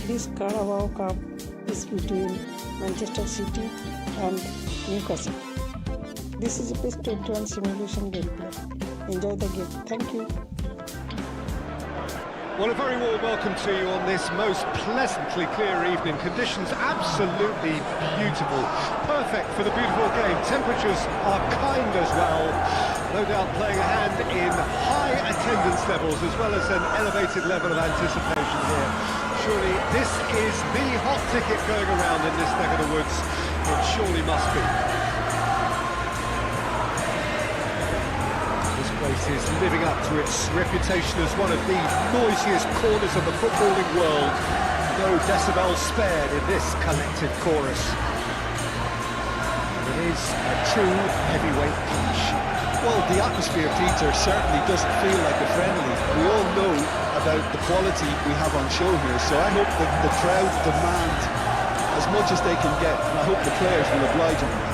This Carabao Cup is between Manchester City and Newcastle. This is a PES 21 simulation gameplay. Enjoy the game. Thank you. Well, a very warm welcome to you on this most pleasantly clear evening. Conditions absolutely beautiful. Perfect for the beautiful game. Temperatures are kind as well. No doubt playing a hand in high attendance levels as well as an elevated level of anticipation here. Surely this is the hot ticket going around in this neck of the woods. It surely must be. Place is living up to its reputation as one of the noisiest corners of the footballing world. No decibels spared in this collective chorus. It is a true heavyweight clash. Well, the atmosphere, Peter, certainly doesn't feel like a friendly. We all know about the quality we have on show here, so I hope that the crowd demand as much as they can get, and I hope the players will oblige them.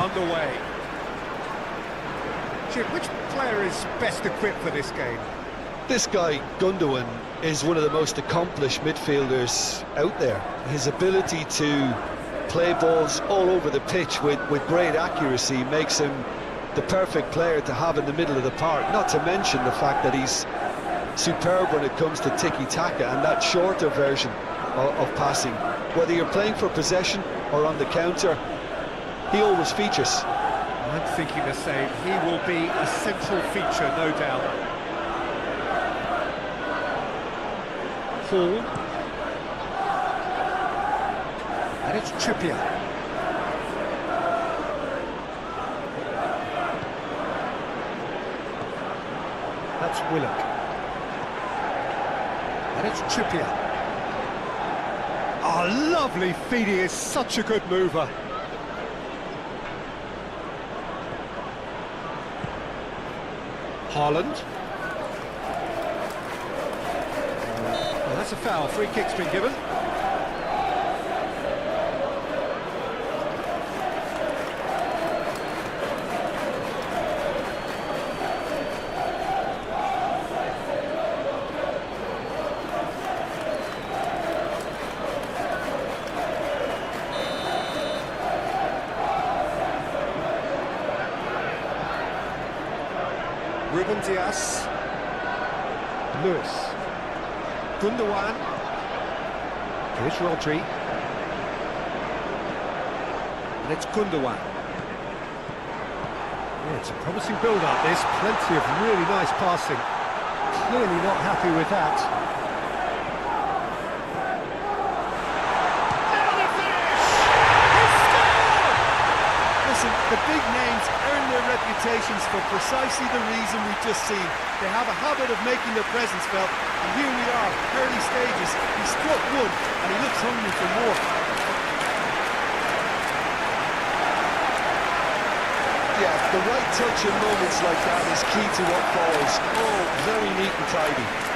Underway. Jim, which player is best equipped for this game? This guy, Gundogan, is one of the most accomplished midfielders out there. His ability to play balls all over the pitch with great accuracy makes him the perfect player to have in the middle of the park, not to mention the fact that he's superb when it comes to tiki-taka and that shorter version of passing. Whether you're playing for possession or on the counter, he always features. I'm thinking the same. He will be a central feature, no doubt. Hall. And it's Trippier. That's Willock. And it's Trippier. Oh, lovely feed. He is such a good mover. Haaland. Well, that's a foul. Free kick's been given. Ruben Dias, Lewis, Gundogan, here's Rodri, and it's Gundogan. Yeah, it's a promising build-up, this, plenty of really nice passing. Clearly not happy with that. The big names earn their reputations for precisely the reason we've just seen. They have a habit of making their presence felt, and here we are, early stages. He struck one, and he looks hungry for more. Yeah, the right touch in moments like that is key to what follows. Oh, very neat and tidy.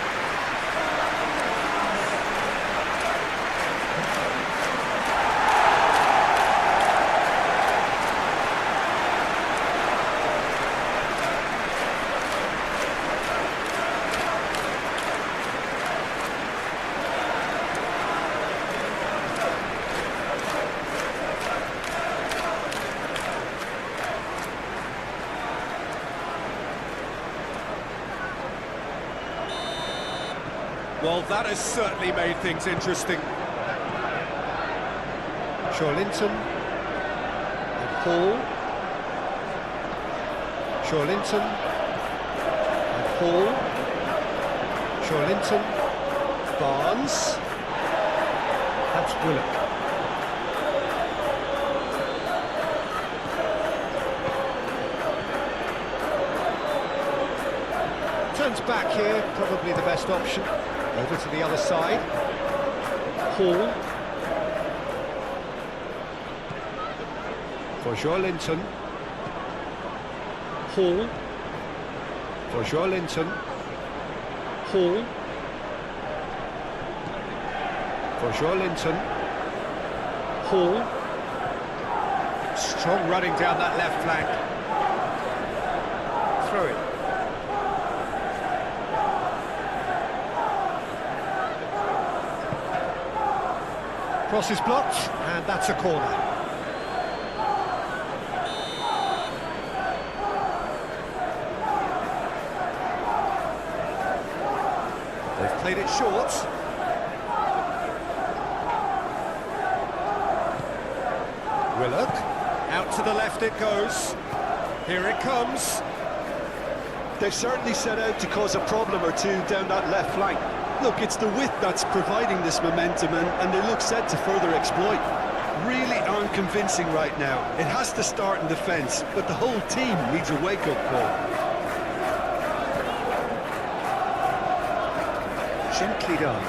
Well, that has certainly made things interesting. Linton and Hall. Linton and Hall. Linton, Barnes. That's Willock. Turns back here, probably the best option. Over to the other side. Hall. For Linton. Hall. For Linton. Hall. For Linton. Hall. Strong running down that left flank. Throw it. Cross is blocked, and that's a corner. They've played it short. Willock, out to the left it goes. Here it comes. They've certainly set out to cause a problem or two down that left flank. Look, it's the width that's providing this momentum, and they look set to further exploit. Really aren't convincing right now. It has to start in defence, but the whole team needs a wake-up call. Gently done.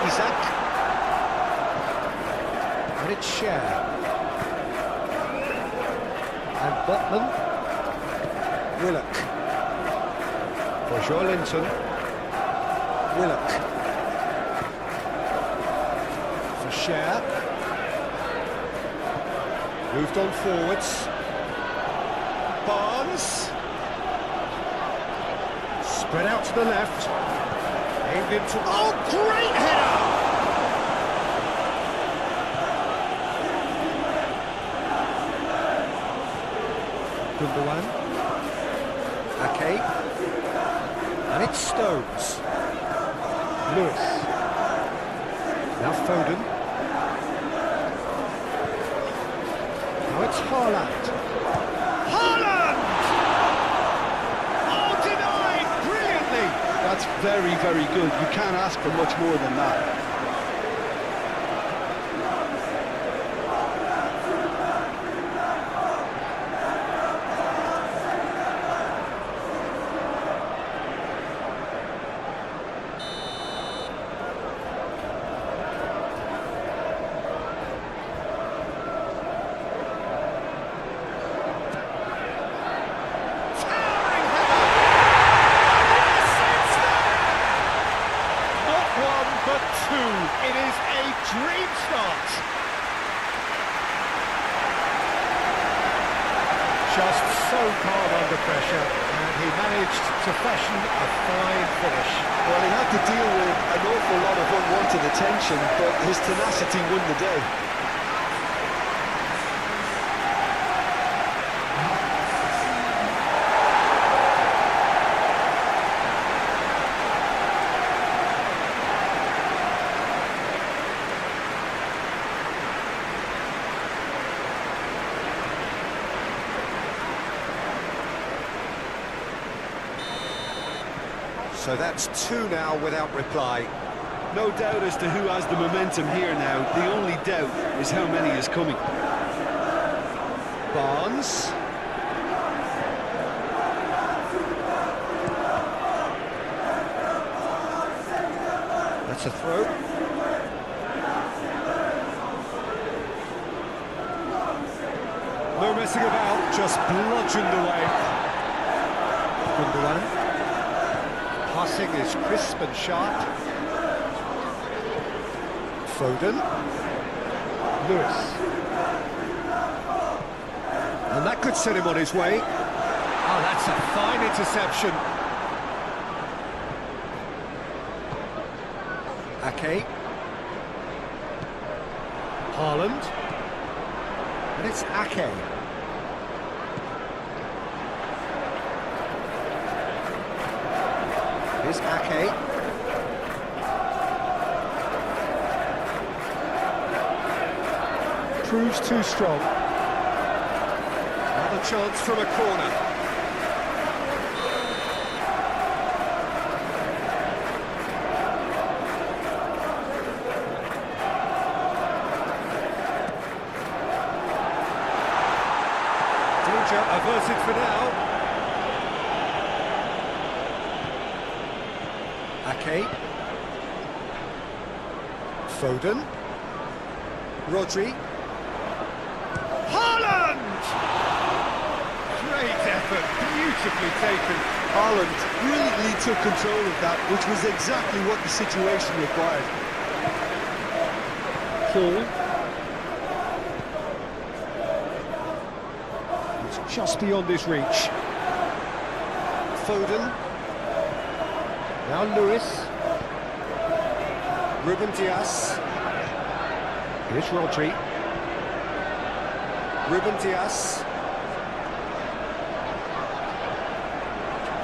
Isaac. And it's Cher. And Botman. Willock. For Linton. Willock. For Cher. Moved on forwards. Barnes. Spread out to the left. Aimed into... Oh, great header! Gundogan. Ake. And it's Stones. Lewis. Now Foden. Now it's Haaland. Haaland! Oh, denied! Brilliantly! That's very, very good. You can't ask for much more than that. It is a dream start. Just so calm under pressure, and he managed to fashion a fine finish. Well, he had to deal with an awful lot of unwanted attention, but his tenacity won the day. So that's two now without reply. No doubt as to who has the momentum here now. The only doubt is how many is coming. Barnes. That's a throw. No messing about, just bludgeoned away. Gundogan. Passing is crisp and sharp. Foden. Lewis. And that could set him on his way. Oh, that's a fine interception. Ake. Haaland. And it's Ake. Here's Ake. Proves too strong. Another chance from a corner. Danger averted for now. Ake. Foden. Rodri. Haaland! Great effort, beautifully taken. Holland brilliantly took control of that, which was exactly what the situation required. Paul. It's just beyond his reach. Foden. Now Lewis. Ruben Diaz. Here's Rodri. Ruben Diaz.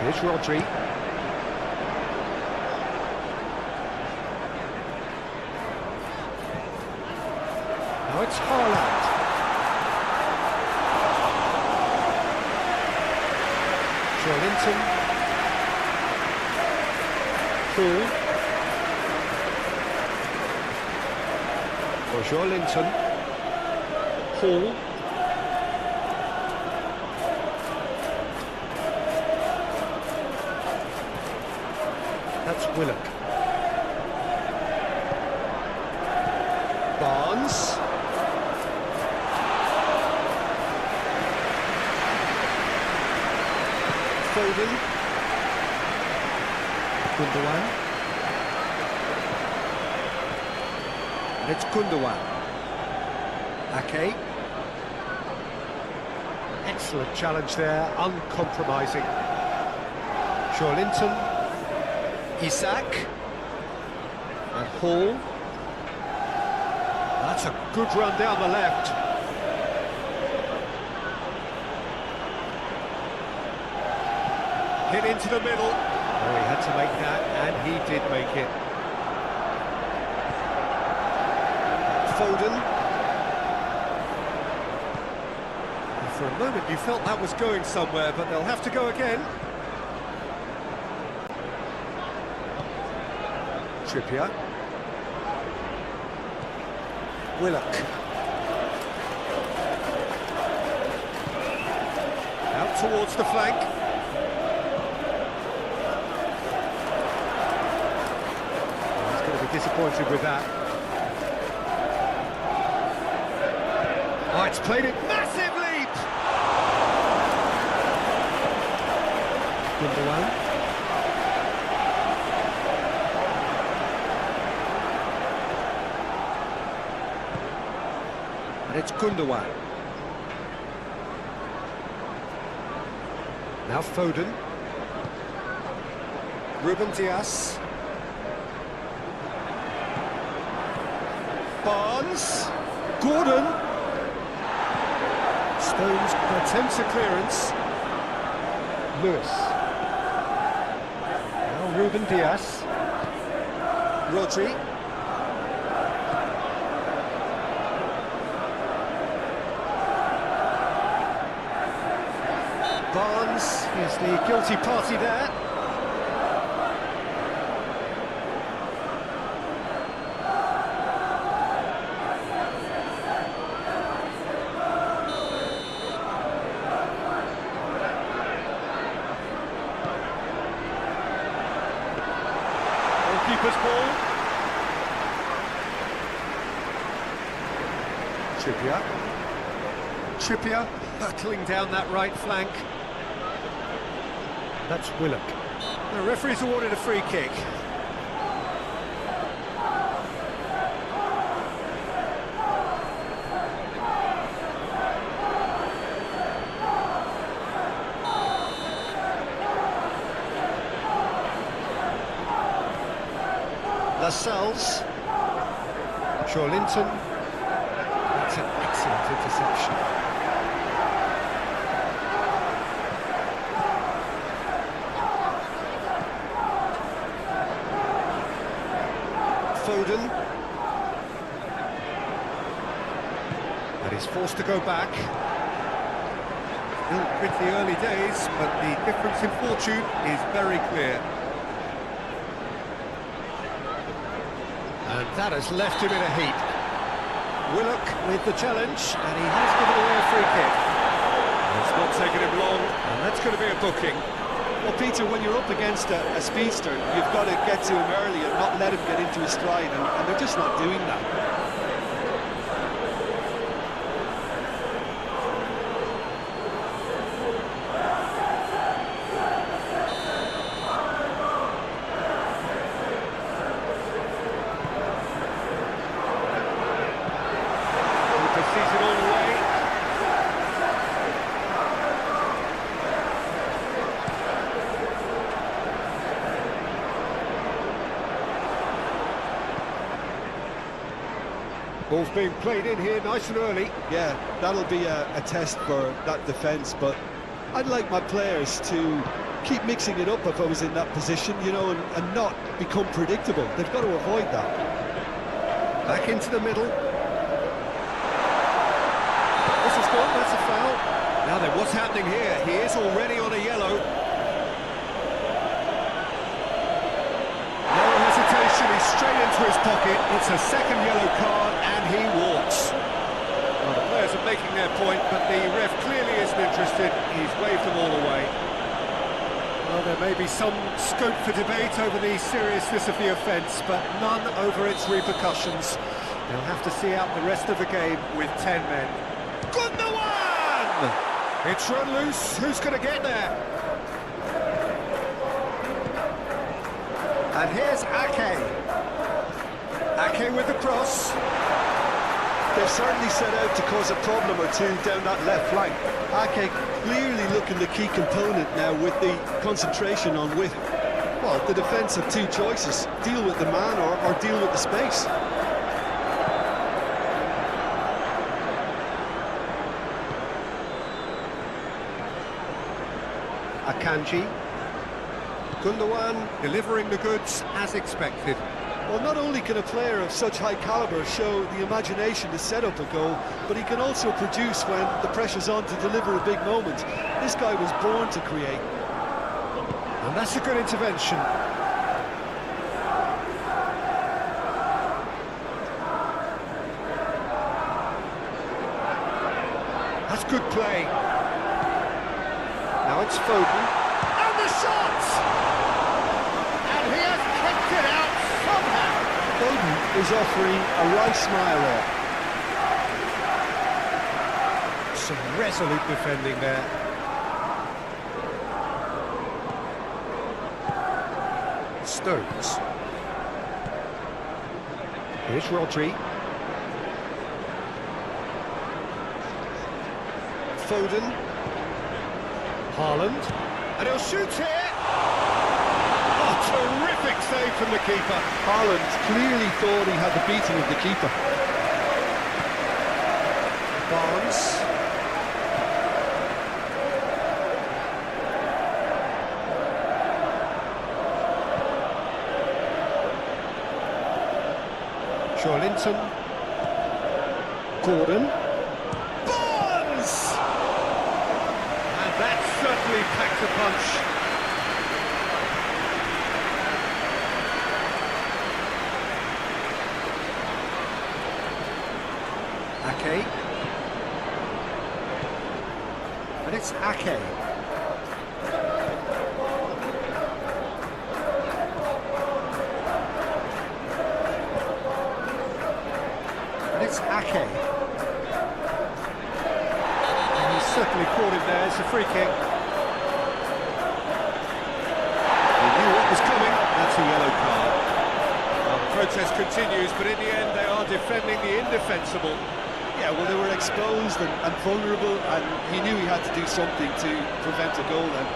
Here's Rodri. Now it's Haaland. Joelinton. Paul. For Joelinton. Paul. That's Willock. Barnes. Foden. Gundogan. And it's Gundogan. Ake. Excellent challenge there, uncompromising. Joelinton. Isak. And Hall. That's a good run down the left. Hit into the middle. Oh, he had to make that, and he did make it. Foden. And for a moment you felt that was going somewhere, but they'll have to go again. Trippier. Willock. Out towards the flank. He's going to be disappointed with that. Oh, it's played it. Massive leap! Gundogan. And it's Gundogan. Now Foden. Ruben Diaz. Barnes. Gordon. Stones attempts a clearance. Lewis. Now Ruben Diaz. Rodri. Barnes is the guilty party there. Goalkeeper's ball. Trippier hurtling down that right flank. That's Willock. The referee's awarded a free kick. Lascelles. Joelinton. That's an excellent interception. Foden. And he's forced to go back. Still pretty early days, but the difference in fortune is very clear. And that has left him in a heap. Willock with the challenge, and he has given away a free kick. It's not taken him long, and that's going to be a booking. Well, Peter, when you're up against a speedster, you've got to get to him early and not let him get into his stride, and they're just not doing that. Ball's being played in here nice and early. Yeah, that'll be a test for that defence, but I'd like my players to keep mixing it up if I was in that position, you know, and not become predictable. They've got to avoid that. Back into the middle. This is good, that's a foul. Now then, what's happening here? He is already on a yellow. No hesitation, he's straight into his pocket. It's a second yellow card, and he walks. Well, the players are making their point, but the ref clearly isn't interested. He's waved them all away. Well, there may be some scope for debate over the seriousness of the offence, but none over its repercussions. They'll have to see out the rest of the game with 10 men. Gundogan! It's run loose. Who's going to get there? And here's Ake. Ake with the cross. They've certainly set out to cause a problem or two down that left flank. Ake clearly looking the key component now with the concentration on width. Well, the defence have two choices: deal with the man or deal with the space. Akanji. Gundogan delivering the goods as expected. Well, not only can a player of such high calibre show the imagination to set up a goal, but he can also produce when the pressure's on to deliver a big moment. This guy was born to create. And that's a good intervention. That's good play. Now it's Foden. And the shot! And he has kicked it out somehow. Foden is offering a wry smile there. Some resolute defending there. Stones. Here's Rodri. Foden. Haaland. And he'll shoot here. Oh, terrific save from the keeper. Haaland clearly thought he had the beating of the keeper. Barnes. Linton. Gordon. Barnes! And that certainly packed a punch. Ake. And it's Ake. It's Ake. And he's certainly caught him there. It's a free kick. He knew what was coming. That's a yellow card. Well, the protest continues, but in the end they are defending the indefensible. Yeah, well, they were exposed and vulnerable, and he knew he had to do something to prevent a goal then.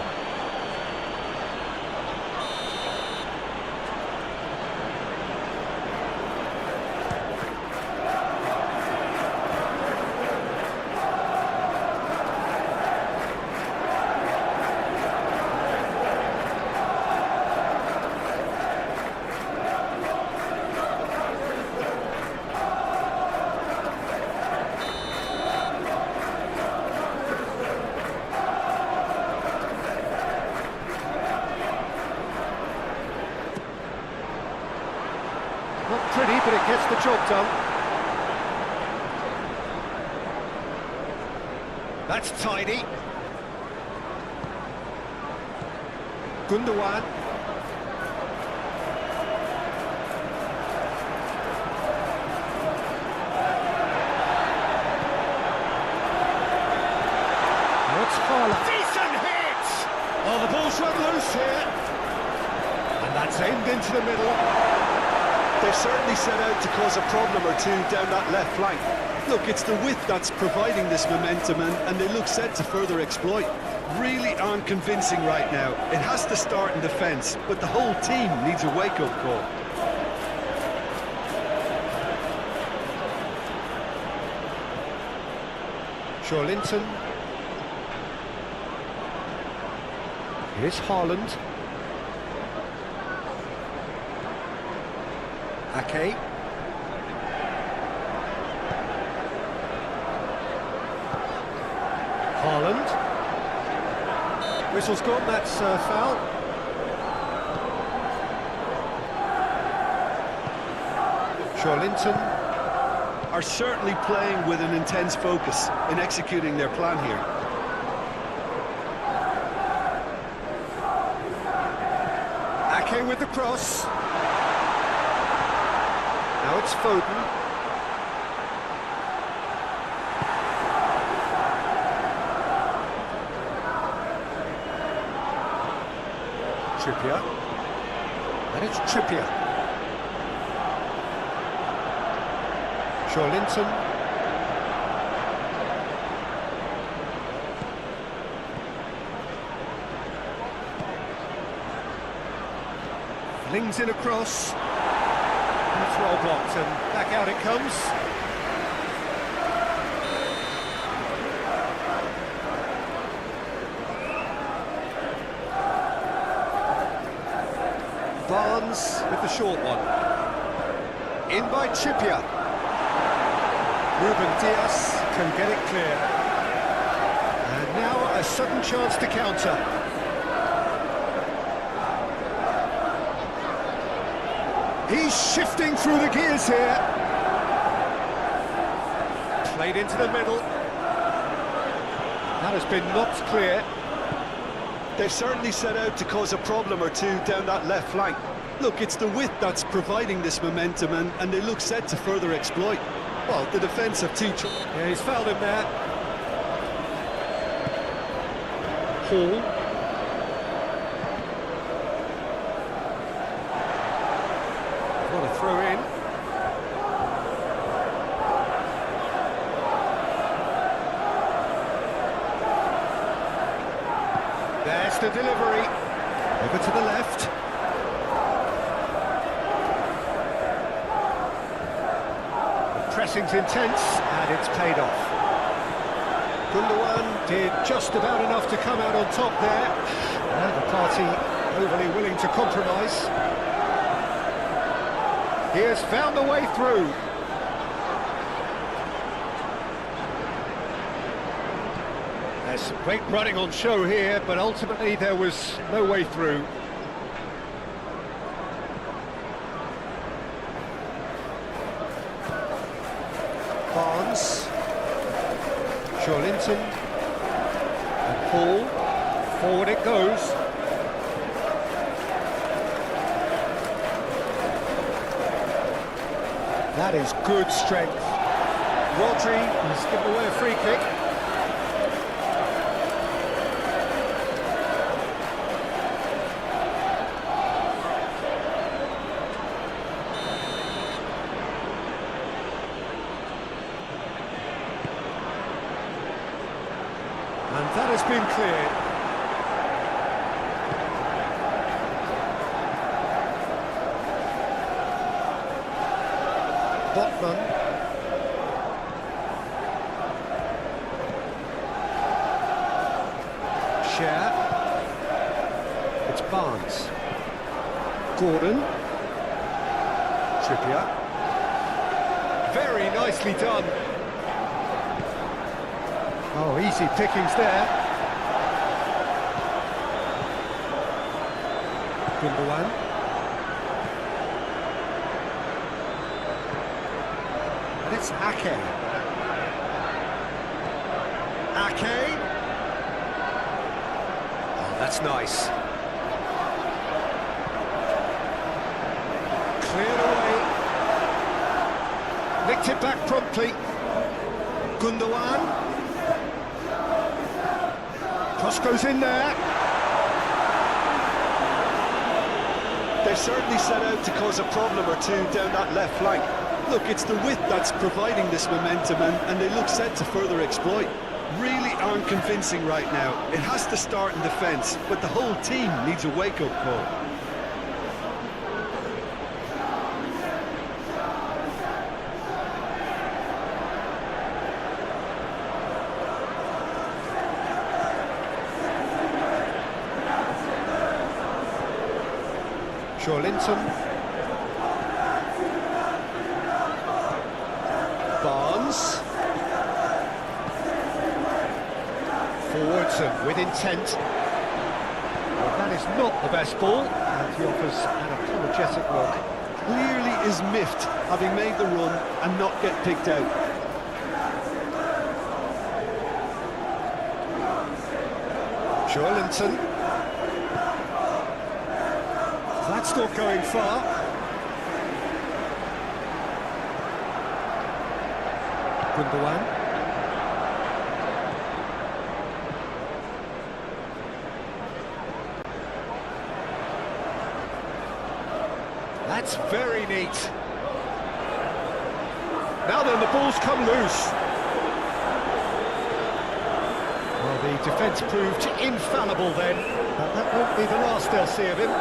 Not pretty, but it gets the job done. That's tidy. Gundogan. Now it's Haaland. Decent hit! Oh, the ball's run loose here. And that's aimed into the middle. They've certainly set out to cause a problem or two down that left flank. Look, it's the width that's providing this momentum, and they look set to further exploit. Really aren't convincing right now. It has to start in defence, but the whole team needs a wake-up call. Linton. Here's Haaland. Ake. Haaland. Whistle's gone, that's foul. Linton. Are certainly playing with an intense focus in executing their plan here. Ake with the cross. Now it's Foden. Trippier. And it's Trippier. Linton. Flings in across. And it's well blocked, and back out it comes. Barnes with the short one. In by Trippier. Ruben Dias can get it clear. And now a sudden chance to counter. He's shifting through the gears here. Played into the middle. That has been knocked clear. They've certainly set out to cause a problem or two down that left flank. Look, it's the width that's providing this momentum, and they look set to further exploit. Well, the defence have two... Yeah, he's fouled him there. Hall. What a throw in. There's the delivery. Over to the left. Pressing's intense, and it's paid off. Gundogan did just about enough to come out on top there, and the party overly willing to compromise. He has found a way through. There's some great running on show here, but ultimately there was no way through. Barnes, Linton, and Paul. Forward it goes. That is good strength. Rodri has given away a free kick. And that has been cleared. Botman. Share. It's Barnes. Gordon. Trippier. Very nicely done. Oh, easy pickings there. Gundogan. And it's Ake. Ake. Oh, that's nice. Cleared away. Nicked it back promptly. Gundogan. Cross goes in there. They've certainly set out to cause a problem or two down that left flank. Look, it's the width that's providing this momentum, and they look set to further exploit. Really aren't convincing right now. It has to start in defence, but the whole team needs a wake-up call. Linton. Barnes. Forwards and with intent. Well, that is not the best ball, and he offers an apologetic look. Clearly is miffed, having made the run and not get picked out. Linton. That's not going far. Gundogan. That's very neat. Now then, the ball's come loose. Well, the defence proved infallible then, but that won't be the last they'll see of him.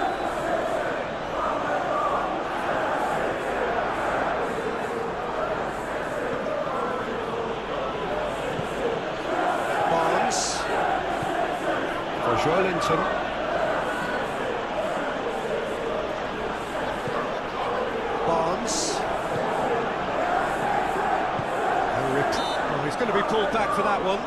Barnes. For Linton. Barnes. Oh, he's going to be pulled back for that one.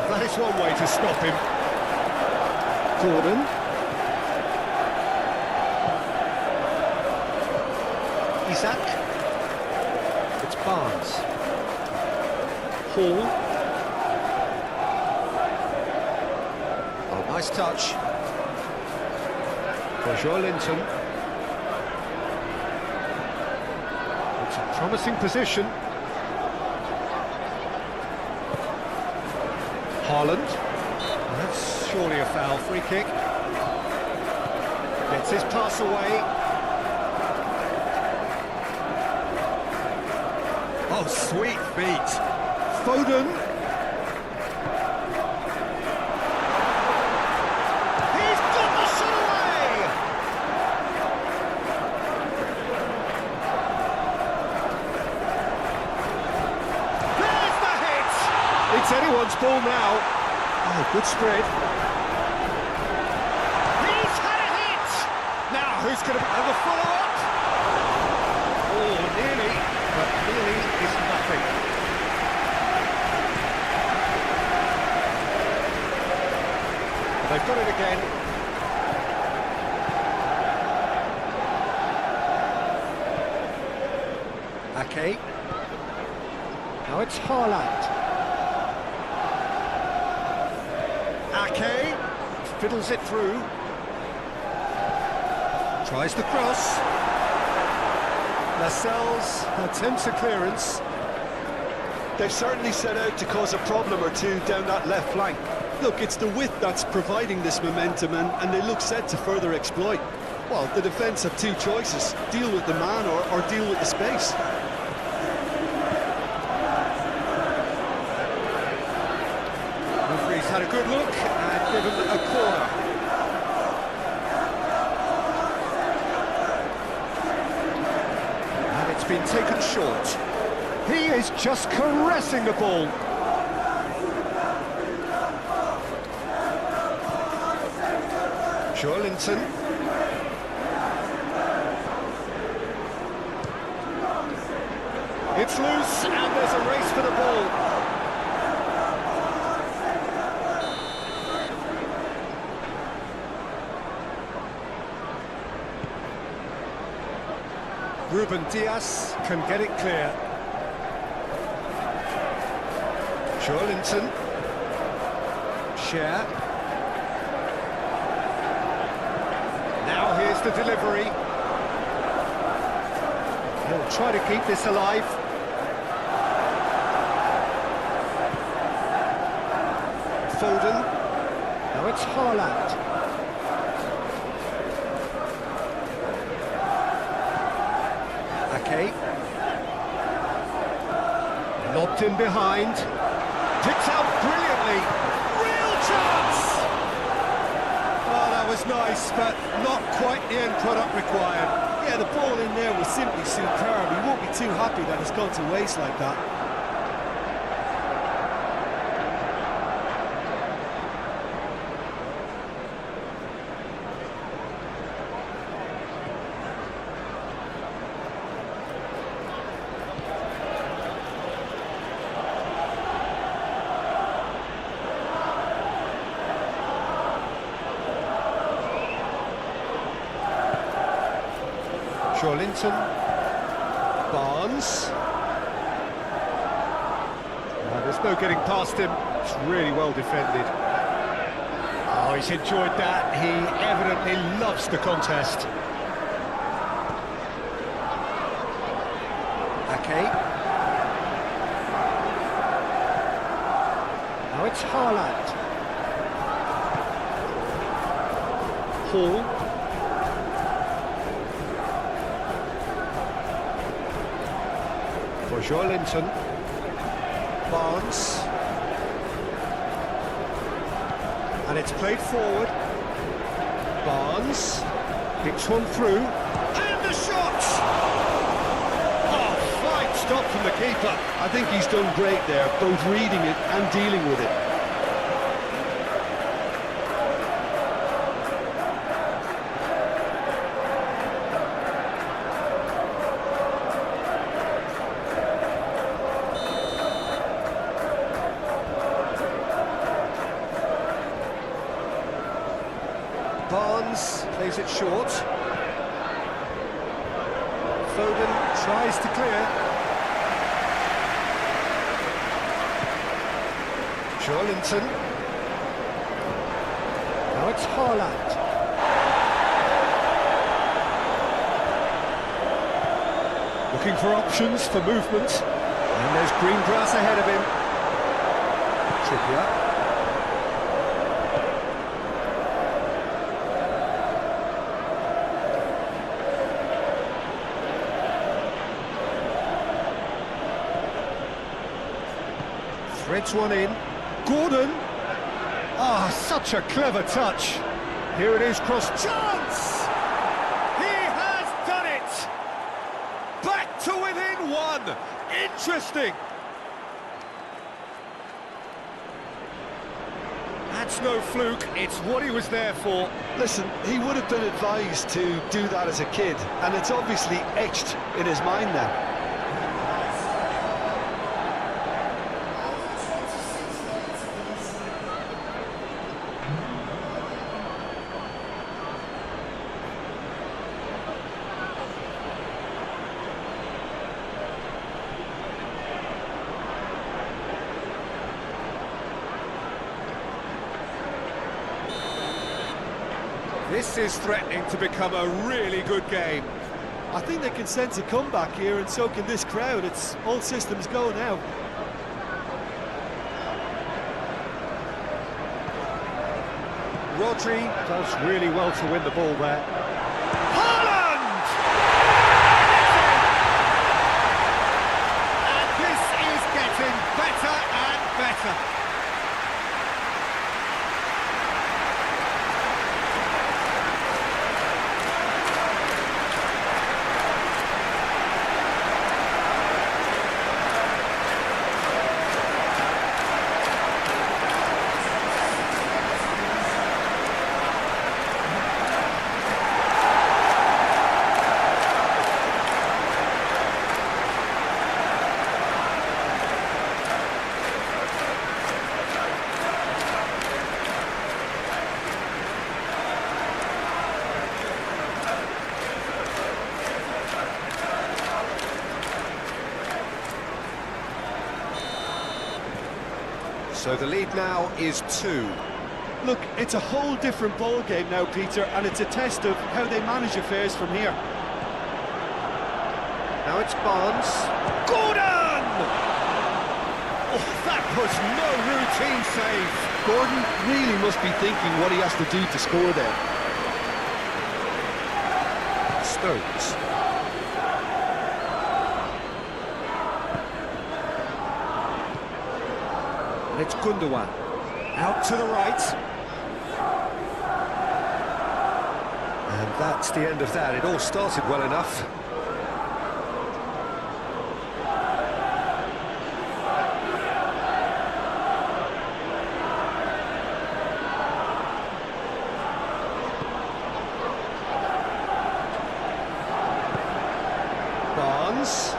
That is one way to stop him. Gordon. Isak. It's Barnes. Hall. Oh, nice touch. For Linton. It's a promising position. Haaland. That's surely a foul. Free kick. Gets his pass away. Oh, sweet feet. Foden. He's got the shot away! There's the hit! It's anyone's ball now. Oh, good spread. He's had a hit! Now, who's going to have a follow-up? Oh, nearly, but nearly is nothing. They've got it again. Ake. Now it's Haaland. Ake fiddles it through. Tries the cross. Lascelles attempts a clearance. They've certainly set out to cause a problem or two down that left flank. Look, it's the width that's providing this momentum, and they look set to further exploit. Well, the defence have two choices: deal with the man or deal with the space. Referee's had a good look and given a corner. And it's been taken short. He is just caressing the ball. Linton. It's loose and there's a race for the ball. Ruben Diaz can get it clear. Linton. Share. Now here's the delivery. He'll try to keep this alive. Foden. Now it's Haaland. Okay. Lobbed in behind. Picked out brilliantly. Real chance! Oh, that was nice, but not quite the end product required. Yeah, the ball in there was simply superb. He won't be too happy that it's gone to waste like that. Linton, Barnes. There's no getting past him. It's really well defended. Oh, he's enjoyed that. He evidently loves the contest. Okay. Now it's Haaland. Hall. For Linton, Barnes, and it's played forward. Barnes picks one through, and the shot! Oh, fine stop from the keeper. I think he's done great there, both reading it and dealing with it. Barnes plays it short. Foden tries to clear. Linton. Now it's Haaland. Looking for options for movement. And there's green grass ahead of him. Trippier. Threads one in. Gordon! Ah, such a clever touch. Here it is, cross chance! He has done it! Back to within one! Interesting! That's no fluke, it's what he was there for. Listen, he would have been advised to do that as a kid, and it's obviously etched in his mind now. This is threatening to become a really good game. I think they can sense a comeback here, and so can this crowd. It's all systems go now. Rodri does really well to win the ball there. Haaland! And this is getting better and better. So the lead now is 2. Look, it's a whole different ball game now, Peter, and it's a test of how they manage affairs from here. Now it's Barnes. Gordon! Oh, that was no routine save. Gordon really must be thinking what he has to do to score there. Stones. And it's Gundogan. Out to the right. And that's the end of that. It all started well enough. Barnes.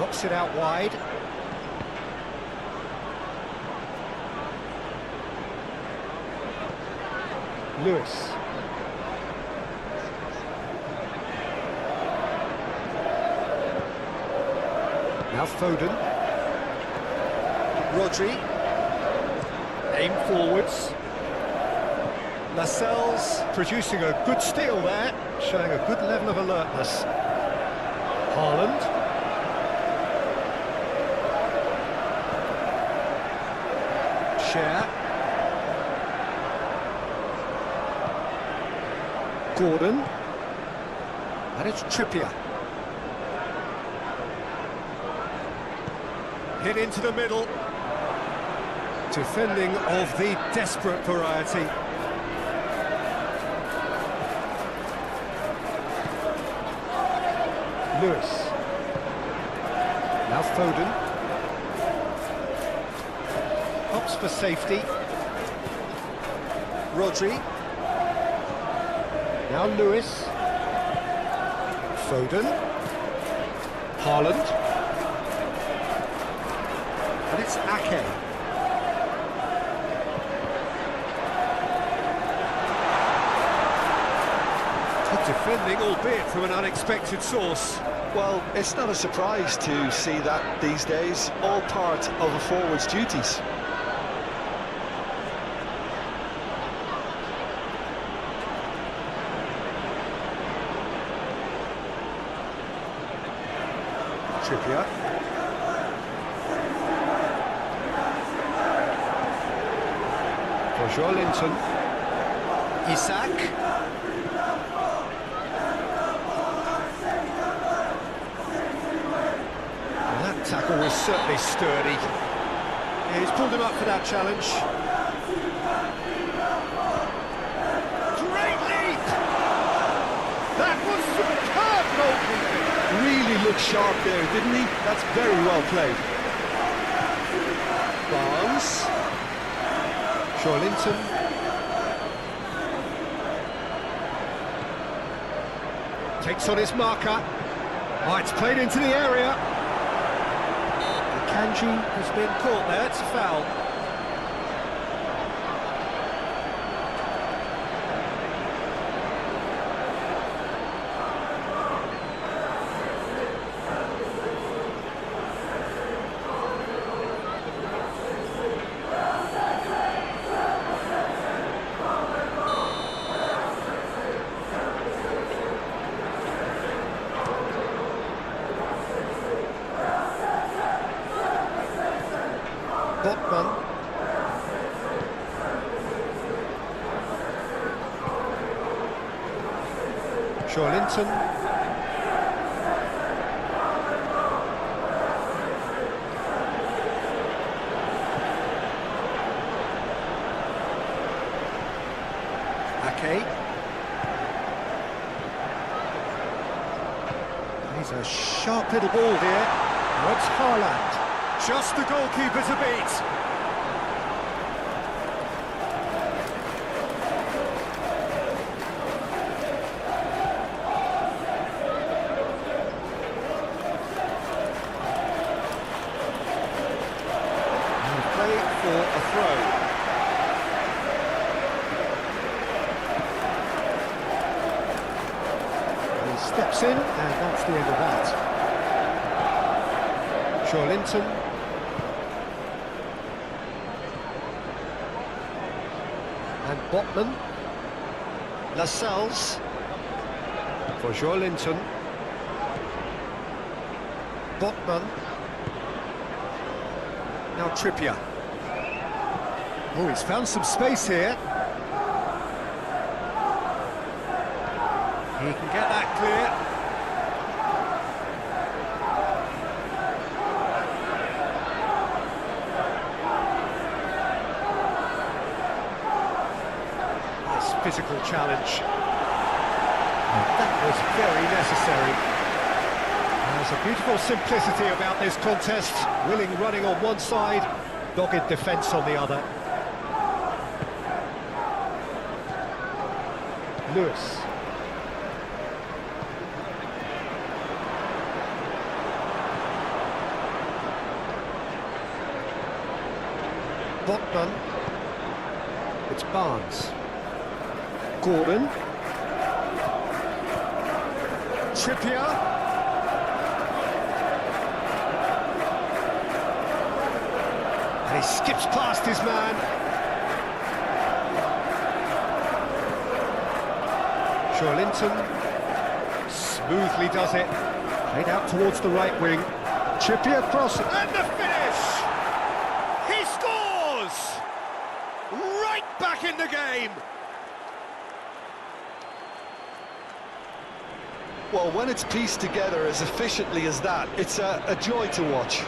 Knocks it out wide. Lewis. Now Foden. Rodri. Aim forwards. Lascelles producing a good steal there, showing a good level of alertness. Haaland. Share. Gordon. And it's Trippier. Hit into the middle. Defending of the desperate variety. Lewis. Now Foden. Hops for safety. Rodri. Now Lewis. Foden. Haaland. And it's Ake. Good defending, albeit from an unexpected source. Well, it's not a surprise to see that these days, all part of a forward's duties. Trippier. For Linton. Isak. That tackle was certainly sturdy. Yeah, he's pulled him up for that challenge. Great leap! That was superb goalkeeping! Really looked sharp there, didn't he? That's very well played. Barnes. Linton. Takes on his marker. Oh, it's played into the area. Kanji has been caught there, it's a foul. Botman. Linton. Ake. He's a sharp little ball here. What's Haaland? Just the goalkeeper to beat. And play for a throw. He steps in, and that's the end of that. Linton. And Botman. Lascelles. For Linton. Botman. Now Trippier. Oh, he's found some space here. He can get that clear. physical challenge. That was very necessary. There's a beautiful simplicity about this contest. Willing running on one side, dogged defence on the other. Lewis. Botman. It's Barnes. Gordon. Trippier. And he skips past his man. Linton smoothly does it. Played out towards the right wing. Trippier cross and the finish! He scores! Right back in the game! Well, when it's pieced together as efficiently as that, it's a joy to watch.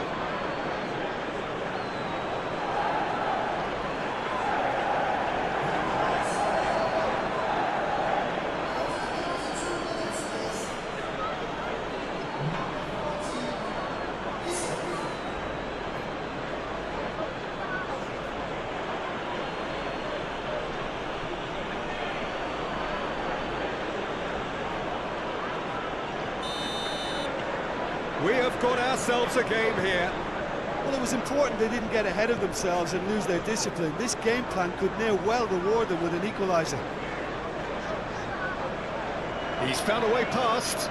We have got ourselves a game here. Well, it was important they didn't get ahead of themselves and lose their discipline. This game plan could now well reward them with an equaliser. He's found a way past.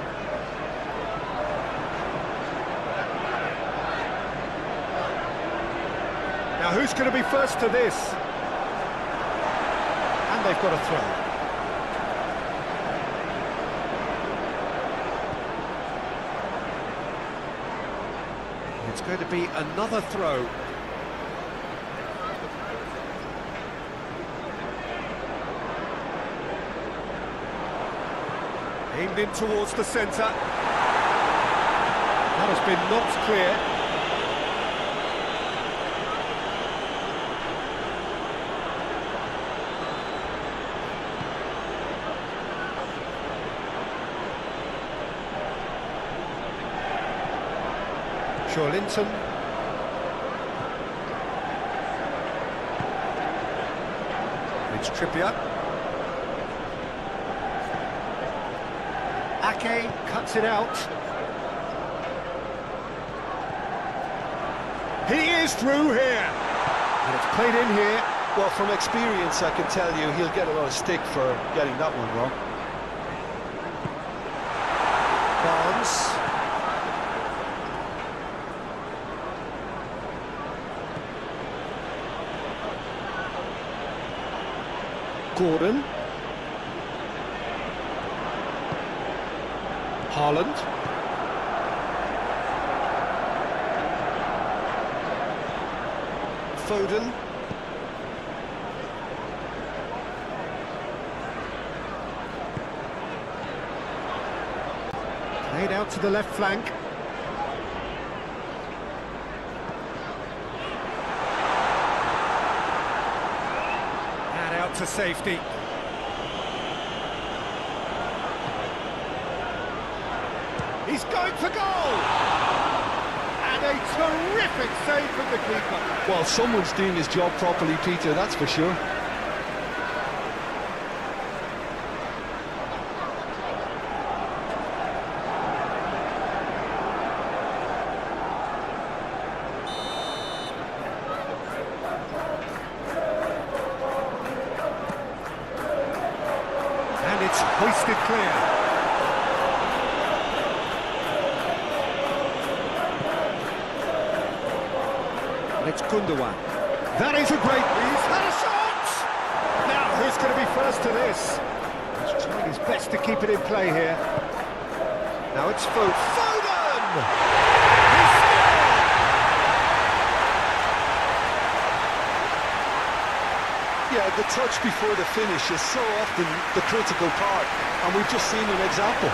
Now who's going to be first to this? And they've got a throw. It's going to be another throw. Aimed in towards the centre. That has been knocked clear. Linton. It's Trippier. Ake cuts it out. He is through here. And it's played in here. Well, from experience, I can tell you he'll get a lot of stick for getting that one wrong. Barnes. Gordon. Haaland. Foden. Played out to the left flank. To safety. He's going for goal! And a terrific save from the keeper. Well, someone's doing his job properly, Peter, that's for sure. It's hoisted clear. And it's Gundogan. That is a great... He's had a shot! Now, who's going to be first to this? He's trying his best to keep it in play here. Now it's Foden! Yeah, the touch before the finish is so often the critical part, and we've just seen an example.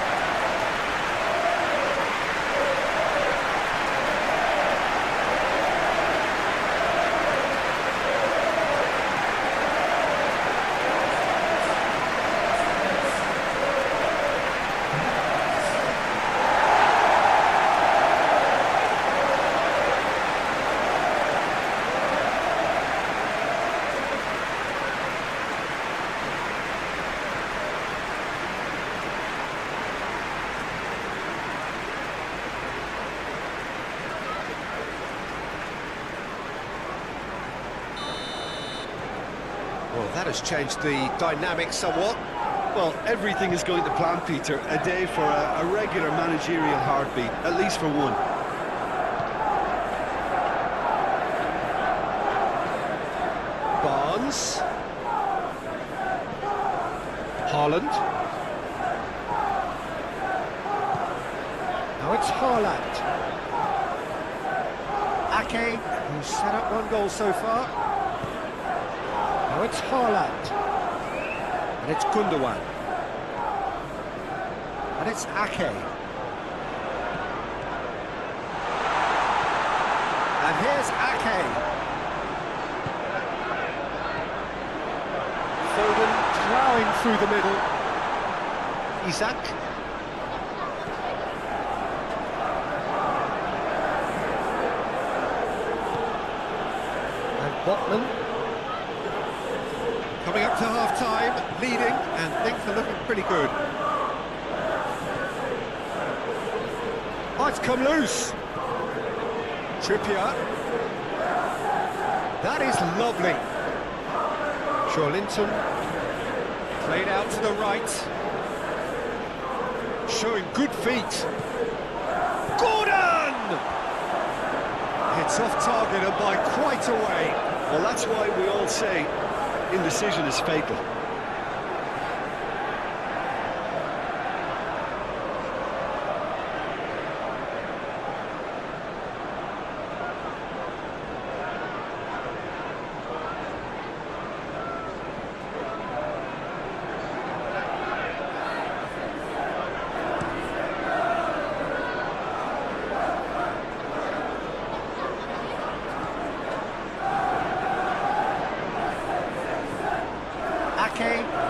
Well, that has changed the dynamic somewhat. Well, everything is going to plan, Peter. A day for a regular managerial heartbeat, at least for one. Barnes. Haaland. Now it's Haaland. Ake, who's set up one goal so far. Now it's Haaland. And it's Gundogan. And it's Ake. And here's Ake. Foden plowing through the middle. Isak. And Botman. Coming up to half-time, leading, and things are looking pretty good. Oh, it's come loose. Trippier. That is lovely. Linton played out to the right, showing good feet. Gordon! It's off target and by quite a way. Well, that's why we all say indecision is fatal.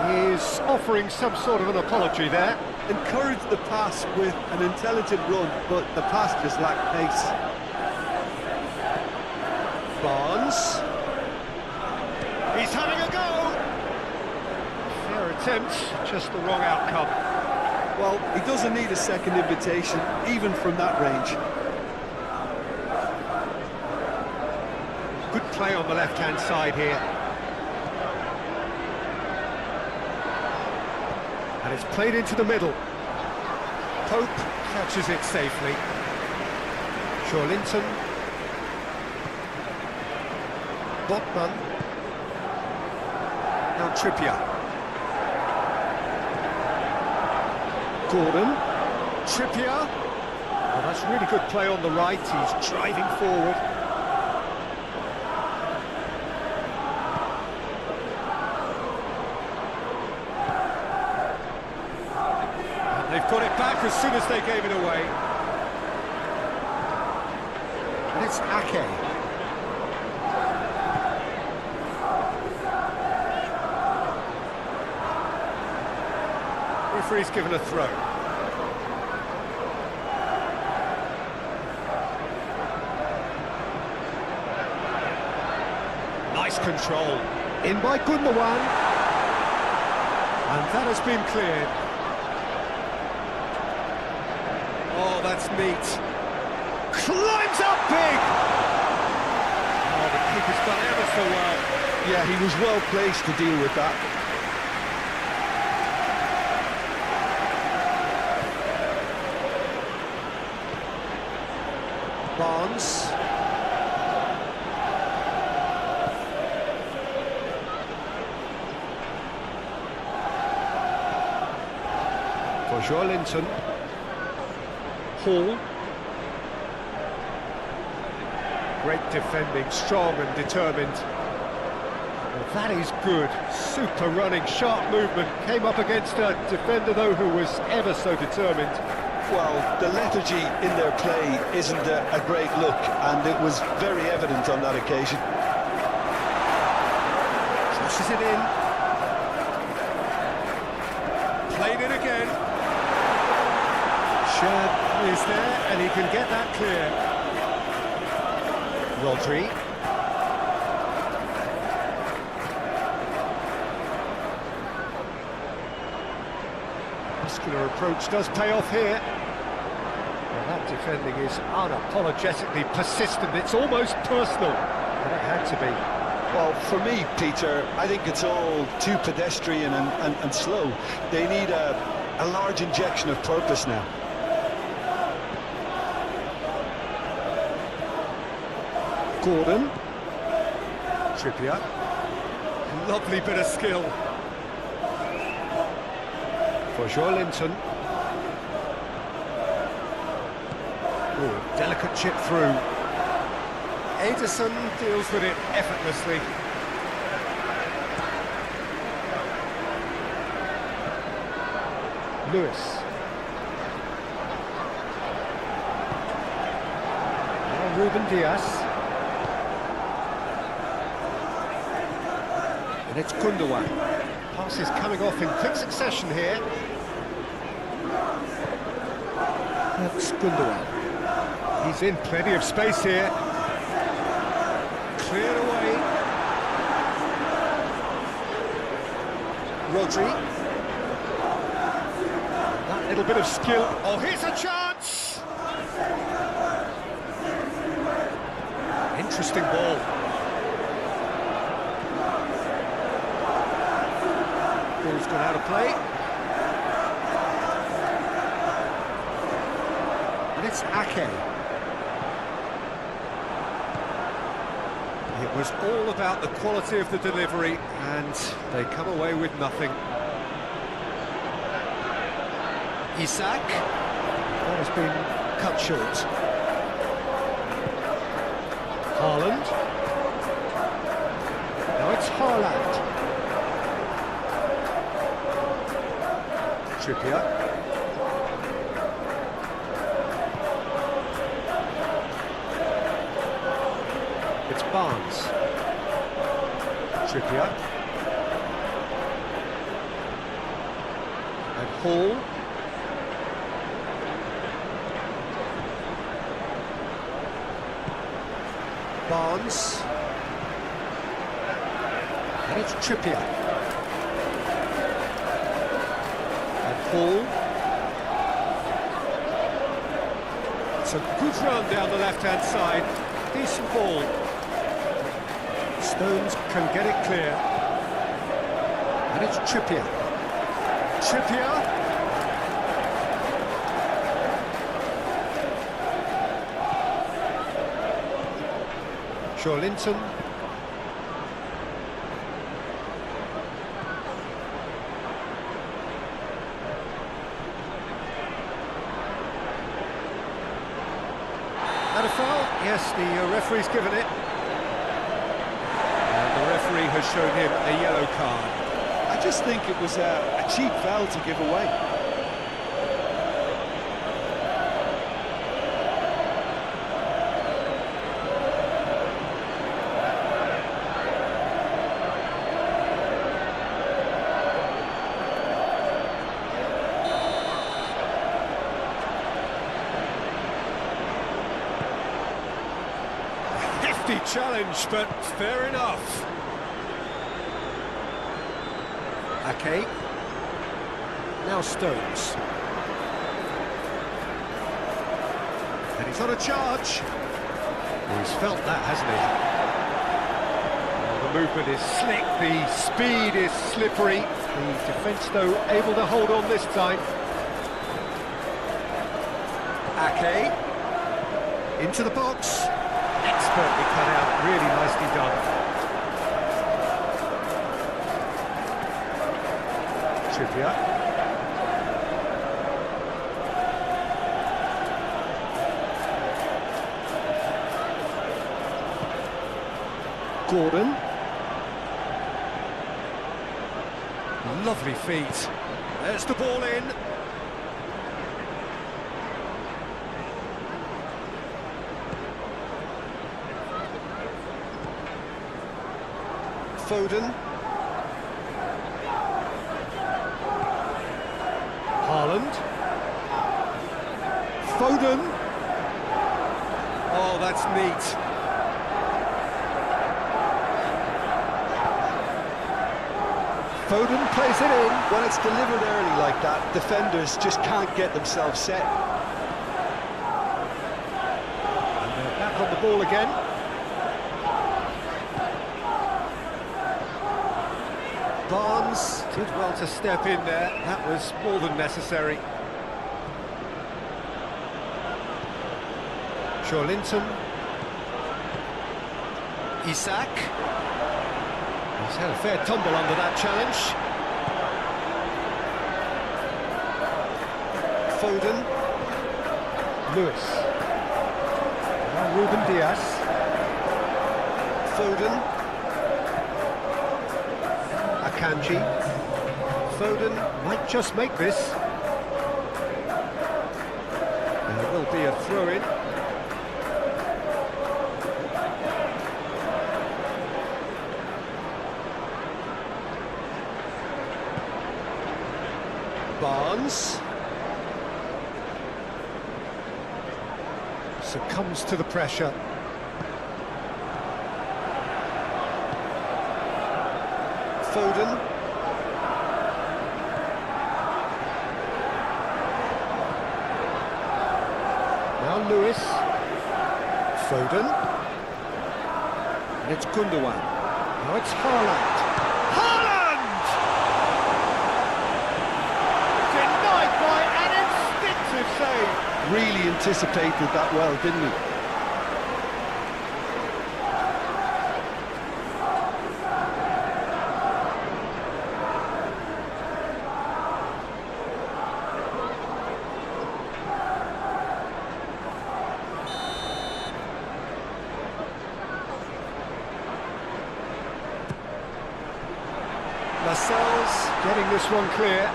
Is offering some sort of an apology there. Encouraged the pass with an intelligent run, but the pass just lacked pace. Barnes. He's having a go. Fair attempt, just the wrong outcome. Well, he doesn't need a second invitation, even from that range. Good play on the left-hand side here. And it's played into the middle. Pope catches it safely. Linton. Botman. Now Trippier. Gordon. Trippier. Oh, that's really good play on the right. He's driving forward. They've got it back as soon as they gave it away. And it's Ake. Referee's given a throw. Nice control. In by Gundogan. And that has been cleared. Oh, that's neat. Climbs up big! Oh, the keeper's done ever so well. Yeah, he was well placed to deal with that. Barnes. For Linton. Hall. Great defending, strong and determined. Well, that is good. Super running, sharp movement. Came up against a defender, though, who was ever so determined. Well, the lethargy in their play isn't a great look, and it was very evident on that occasion. Pushes it in. Played it again. Shad is there, and he can get that clear. Rodri. Muscular approach does pay off here. Well, that defending is unapologetically persistent. It's almost personal, but it had to be. Well, for me, Peter, I think it's all too pedestrian and slow. They need a large injection of purpose now. Gordon. Trippier. Lovely bit of skill. For Joelinton. Oh, delicate chip through. Ederson deals with it effortlessly. Lewis. Now Ruben Diaz. And it's Gundogan. Passes coming off in quick succession here. That's Gundogan. He's in plenty of space here. Cleared away. Rodri. That little bit of skill. Oh, here's a chance! Interesting ball. Ball's gone out of play. And it's Ake. It was all about the quality of the delivery, and they come away with nothing. Isak. That has been cut short. Haaland. Now it's Haaland. Trippier. It's Barnes. Trippier. And Hall. Barnes. And it's Trippier. And Hall. It's a good run down the left-hand side. Decent ball. Stones can get it clear. And it's Trippier. Trippier. Joelinton. And a foul? Yes, the referee's given it. And the referee has shown him a yellow card. I just think it was a cheap foul to give away. Challenge, but fair enough. Ake. Now Stones. And he's on a charge. Well, he's felt that, hasn't he? Well, the movement is slick, the speed is slippery. The defence, though, able to hold on this time. Ake. Into the box. Expertly cut out, really nicely done. Trippier. Gordon. Lovely feet. There's the ball in. Foden. Haaland. Foden. Oh, that's neat. Foden plays it in. When it's delivered early like that, defenders just can't get themselves set. And they're back on the ball again. Barnes did well to step in there. That was more than necessary. Linton. Isak. He's had a fair tumble under that challenge. Foden. Lewis. Now Ruben Diaz. Foden. Akanji. Foden might just make this. There will be a throw-in. Barnes succumbs to the pressure. Foden. Now Lewis. Foden. And it's Gundogan. Now it's Haaland. Save. Really anticipated that well, didn't he? Lascelles getting this one clear.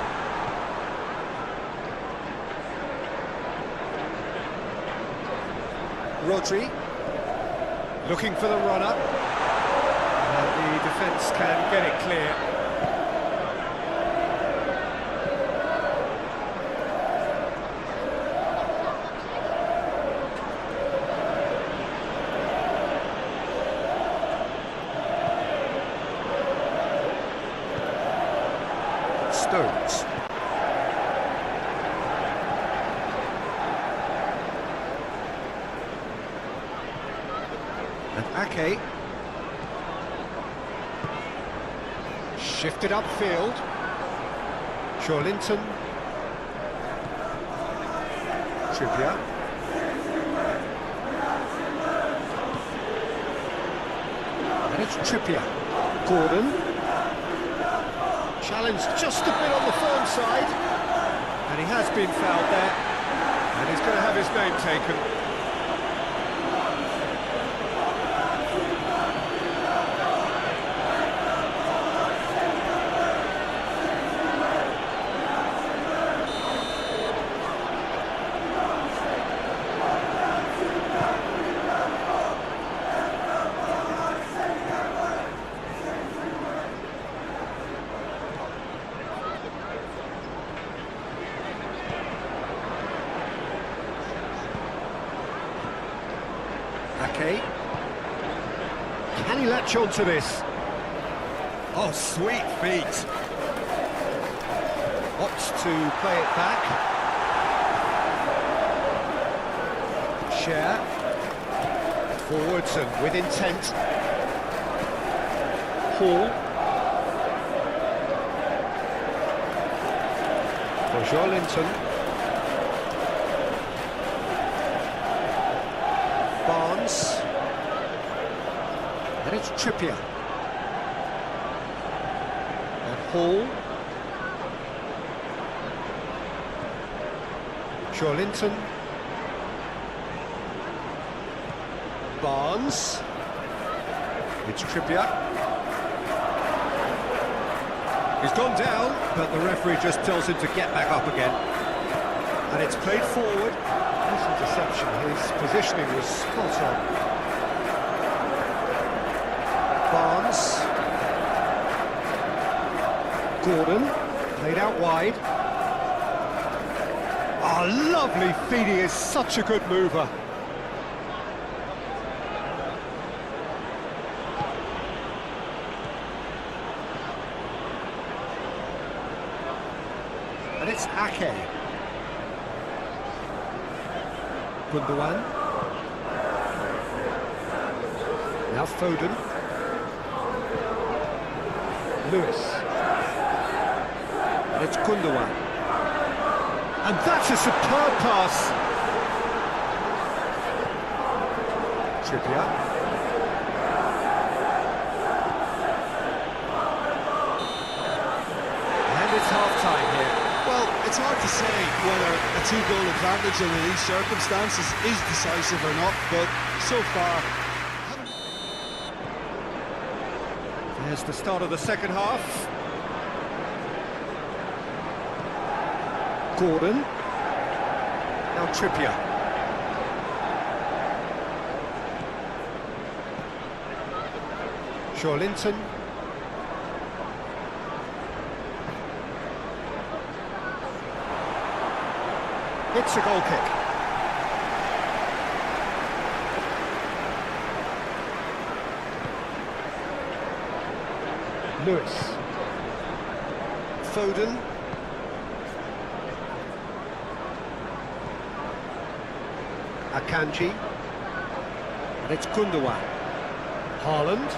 Rodri, looking for the runner, and the defence can get it clear. Stones. Ake shifted upfield. Linton. Trippier. And it's Trippier. Gordon. Challenged just a bit on the firm side. And he has been fouled there. And he's going to have his name taken. Ake. Can he latch on to this? Oh, sweet feet. Opts to play it back. Share. Forwards and with intent. Hall. For Linton. Barnes, and it's Trippier, and Hall, Linton, Barnes, it's Trippier, he's gone down, but the referee just tells him to get back up again, and it's played forward. Nice interception, his positioning was spot on. Barnes. Gordon, played out wide. Oh, lovely feet, he is such a good mover. And it's Ake. Gundogan. Now Foden. Lewis. And it's Gundogan. And that's a superb pass. Trippier. And it's half-time here. Well, it's hard to say whether a two-goal advantage under these circumstances is decisive or not, but so far... There's the start of the second half. Gordon. Now Trippier. Linton. It's a goal kick. Lewis. Foden. Akanji. And it's Gundogan. Haaland.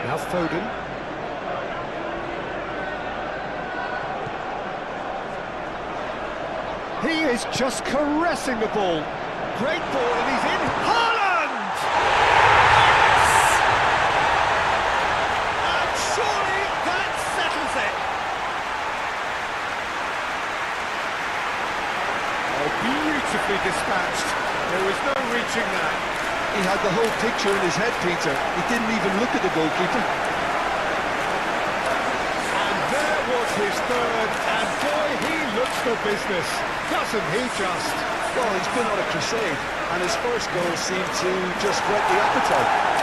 Now Foden. He is just caressing the ball. Great ball, and he's in. Haaland! Yes! And surely that settles it. Oh, beautifully dispatched. There was no reaching that. He had the whole picture in his head, Peter. He didn't even look at the goalkeeper. And there was his third, and boy, he looks for business, doesn't he just? Well, he's been on a crusade, and his first goal seemed to just whet the appetite.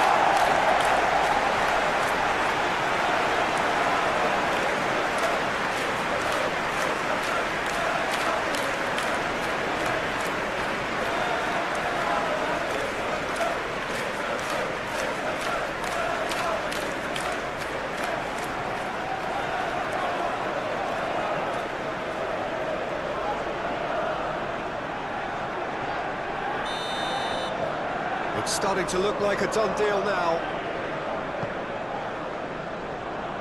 It's starting to look like a done deal now.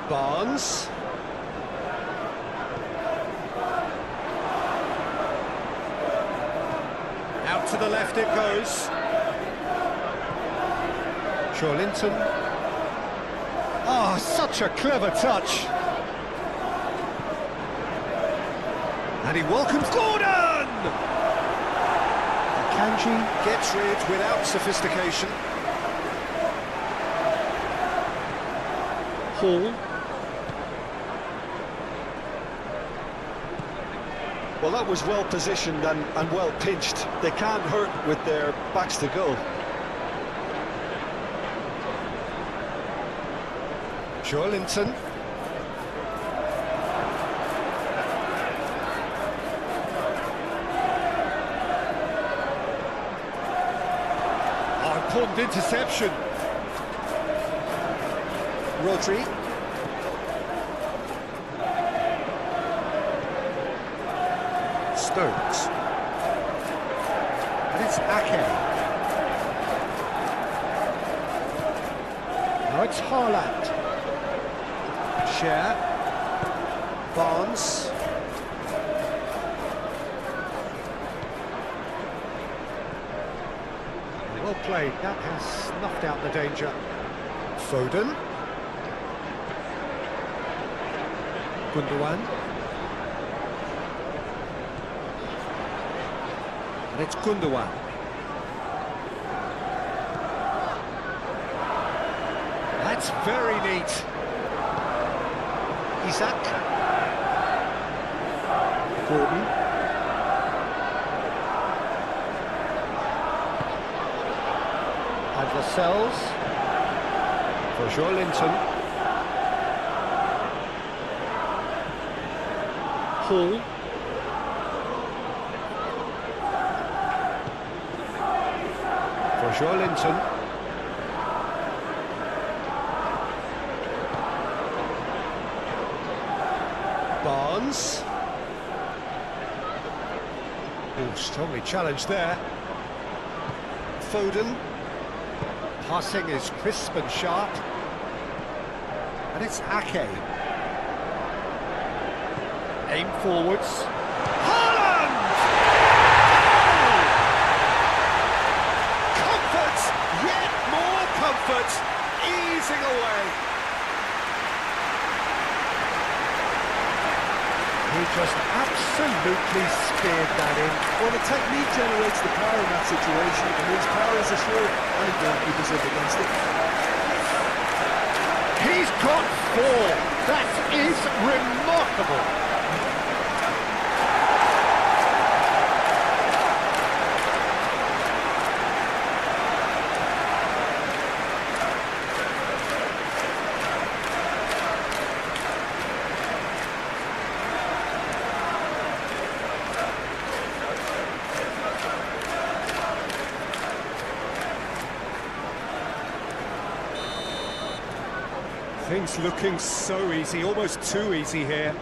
Barnes. Out to the left it goes. Linton. Ah, such a clever touch. And he welcomes Gordon! Kanji gets rid without sophistication. Hall. Well, that was well positioned and well pinched. They can't hurt with their backs to goal. Linton. Important interception. Rodri. Stones. And it's Ake. Now it's Haaland. Share. Barnes. Well played, that has snuffed out the danger. Foden. Gundogan. And it's Gundogan. That's very neat. Isak. Gordon. And Lascelles for Linton. Hall. For Linton. Barnes. Oh, strongly challenged there. Foden. Passing is crisp and sharp. And it's Ake. Aim forwards. Haaland! Comfort! Yet more comfort! Easing away. He just absolutely speared that in. Well, the technique generates the power in that situation, and his power is assured, and he can't keep us up against it. He's got 4. That is remarkable. Things looking so easy, almost too easy here.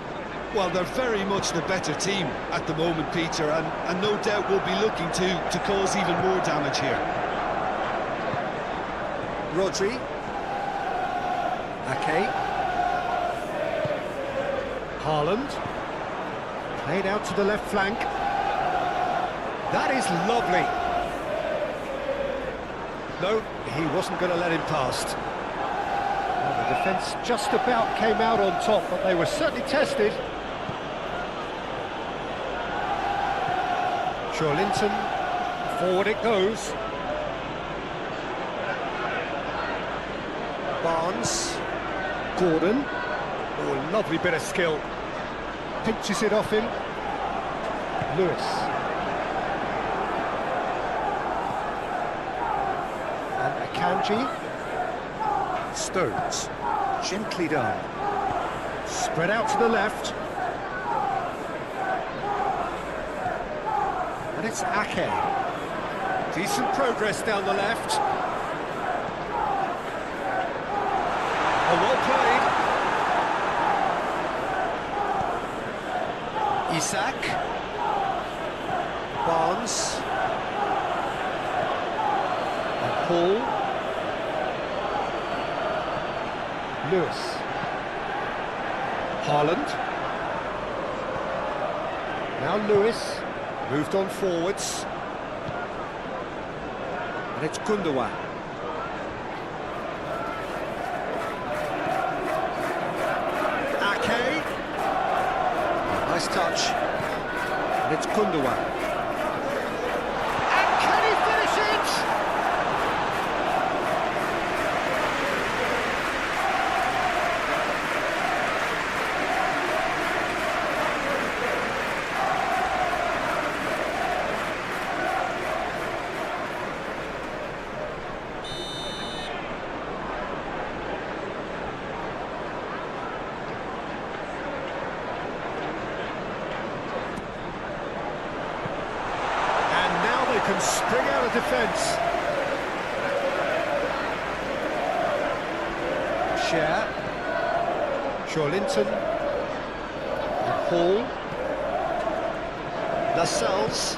Well, they're very much the better team at the moment, Peter, and no doubt will be looking to cause even more damage here. Rodri. Ake. Haaland. Played out to the left flank. That is lovely. No, he wasn't going to let him past. Well, the defence just about came out on top, but they were certainly tested. Linton, forward it goes. Barnes, Gordon. Oh, lovely bit of skill. Pinches it off him. Lewis. And Akanji. Stones. Gently done. Spread out to the left. And it's Ake. Decent progress down the left. Oh, well played. Isak. Barnes. And Paul. Lewis. Haaland. Now Lewis. Moved on forwards. And it's Gundogan. Ake. Nice touch. And it's Gundogan. And can he finish it? Can spring out of defence. Linton. And Paul. Lascelles.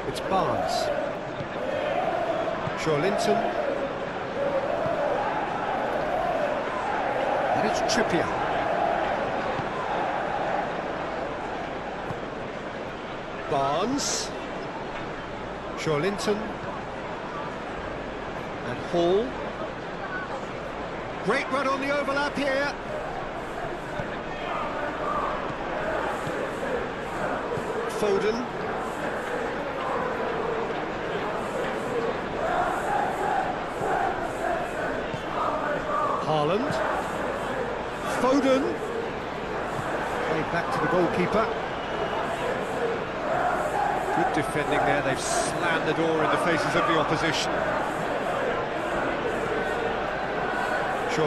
It's Barnes. Linton. And it's Trippier. Barnes. Linton and Hall. Great run on the overlap here. Foden. Haaland. Foden. Played back to the goalkeeper. Good defending there, they've slammed the door in the faces of the opposition.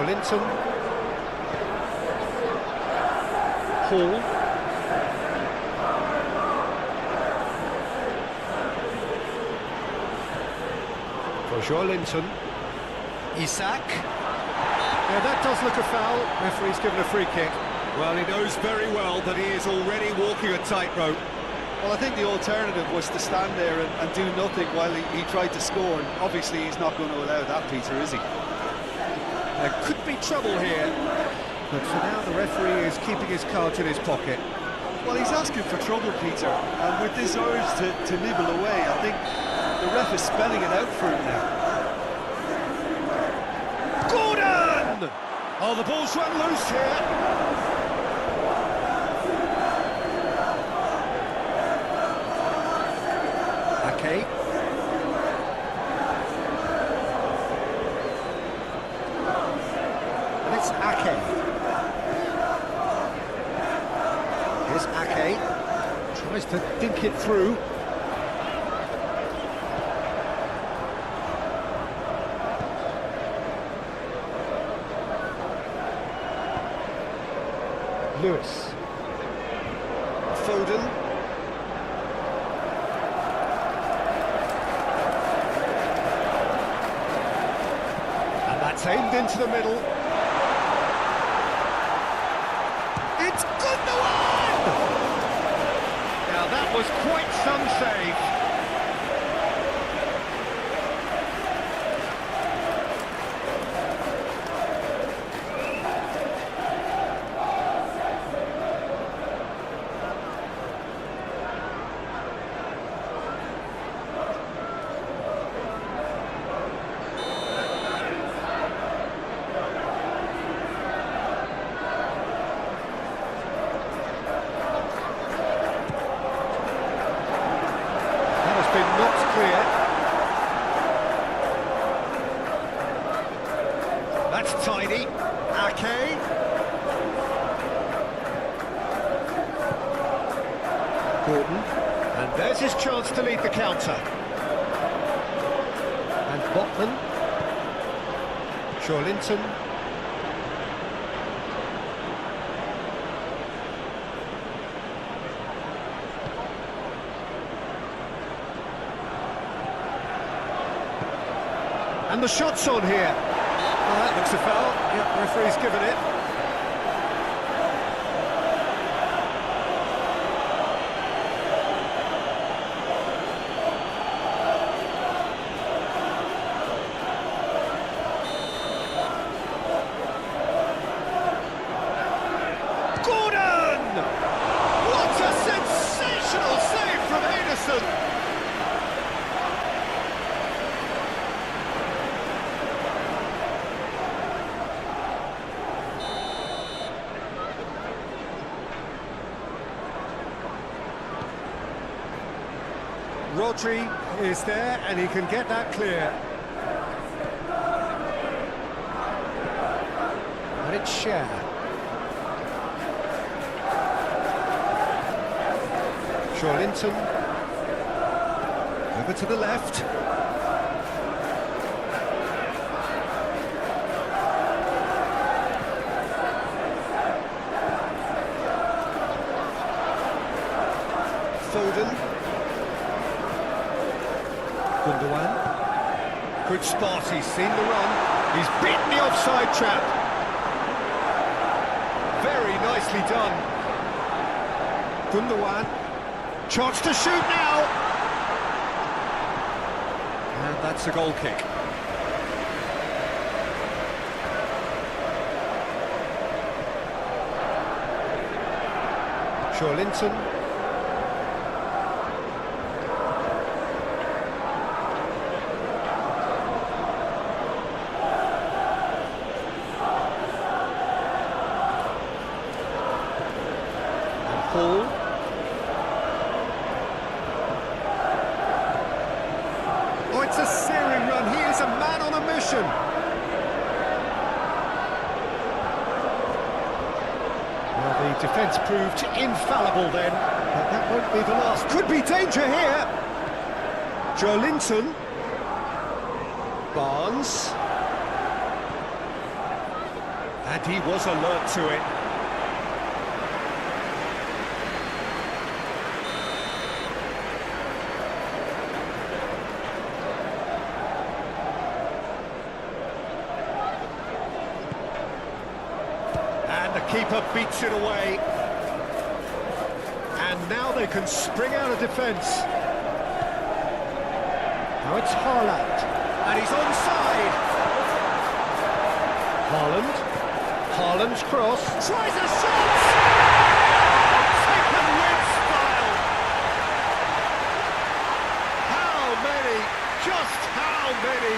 Linton. Hall. For Linton. Isak. Yeah, that does look a foul. Referee's given a free kick. Well, he knows very well that he is already walking a tightrope. Well, I think the alternative was to stand there and do nothing while he tried to score, and obviously he's not going to allow that, Peter, is he? There could be trouble here. But for now, the referee is keeping his cards in his pocket. Well, he's asking for trouble, Peter, and with this urge to nibble away, I think the ref is spelling it out for him now. Gordon! Oh, the ball's run loose here. Ake. And it's Ake. Here's Ake. Tries to think it through. Lewis. Foden. And that's aimed into the middle. It's Gundogan! Now that was quite some save. Not clear. That's tidy. Ake. Gordon. And there's his chance to lead the counter. And Botman. Linton. And the shot's on here. Oh, that looks a foul. Yep, referee's given it. Gordon! What a sensational save from Ederson! Rodri is there, and he can get that clear. And it's Cher. Linton. Over to the left. Foden. Gundogan. Good spot, he's seen the run. He's beaten the offside trap. Very nicely done. Gundogan. Chance to shoot now. And that's a goal kick. Linton. Paul. Oh, it's a searing run. He is a man on a mission. Well, the defence proved infallible then, but that won't be the last. Could be danger here. Linton. Barnes. And he was alert to it. The keeper beats it away. And now they can spring out of defence. Now it's Haaland. And he's onside. Haaland. Haaland's cross. Tries a shot! Taken with style. How many? Just how many?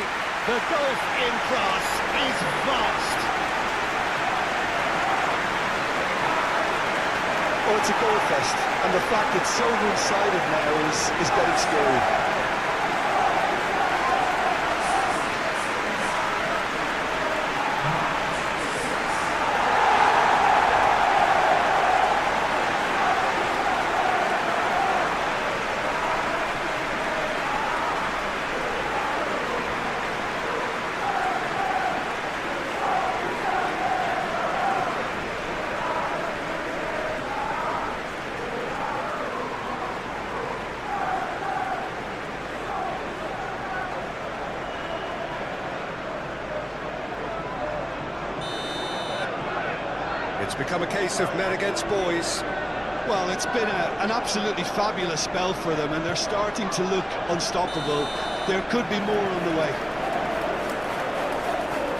The golf in class is vast. Oh, it's a goal fest, and the fact it's so one-sided now is getting scary. It's become a case of men against boys. Well, it's been an absolutely fabulous spell for them, and they're starting to look unstoppable. There could be more on the way.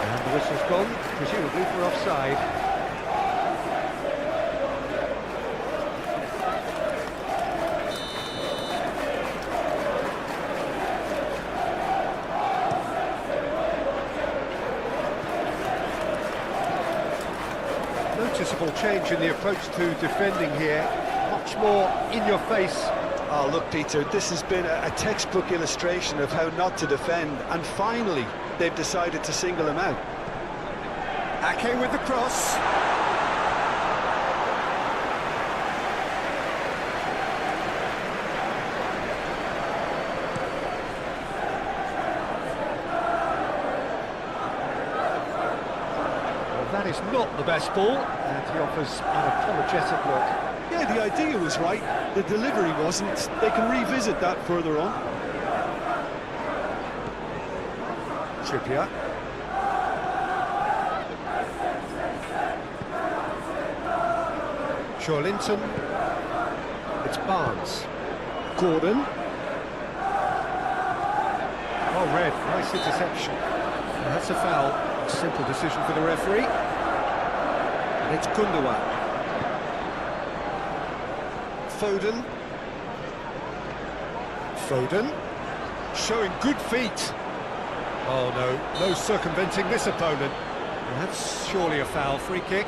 And the whistle's gone, presumably for offside. Noticeable change in the approach to defending here. Much more in your face. Oh, look, Peter, this has been a textbook illustration of how not to defend, and finally they've decided to single him out. Ake with the cross. That is not the best ball, and he offers an apologetic look. Yeah, the idea was right, the delivery wasn't. They can revisit that further on. Trippier. Linton. It's Barnes. Gordon. Oh, red. Nice interception. And that's a foul. A simple decision for the referee. And it's Gundogan. Foden. Foden. Showing good feet. Oh, no. No circumventing this opponent. And that's surely a foul. Free kick.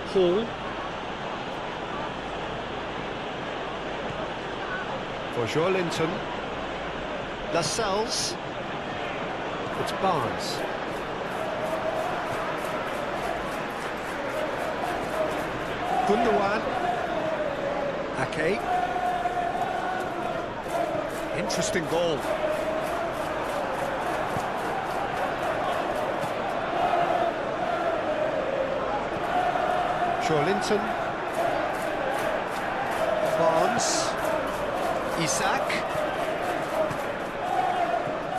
Hall for Linton. Lascelles. It's Barnes. Gundogan. Ake. Interesting ball. Linton, Barnes, Isak,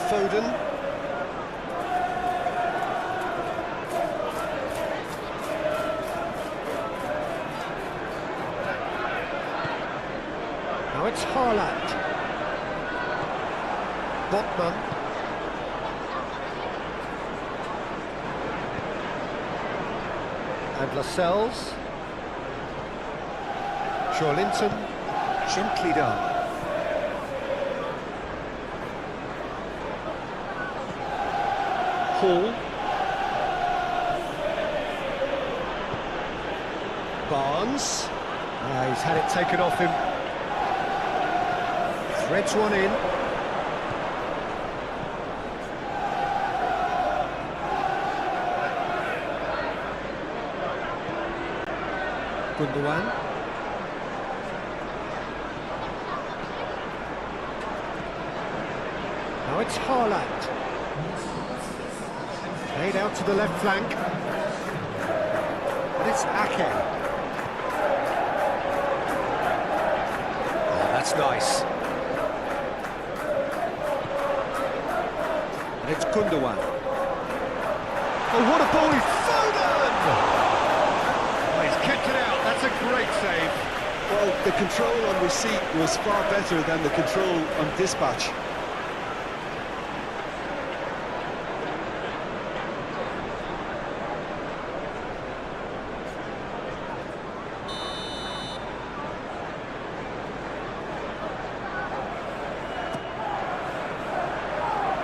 Foden, now it's Haaland, Botman, and Lascelles. Linton, gently done. Hall. Barnes. He's had it taken off him. Threads one in. Gundogan. Now it's Haaland. Played out to the left flank. And it's Ake. Oh, that's nice. And it's Gundogan. Oh, what a ball! Foden! Oh, he's kept it out. That's a great save. Well, the control on receipt was far better than the control on dispatch.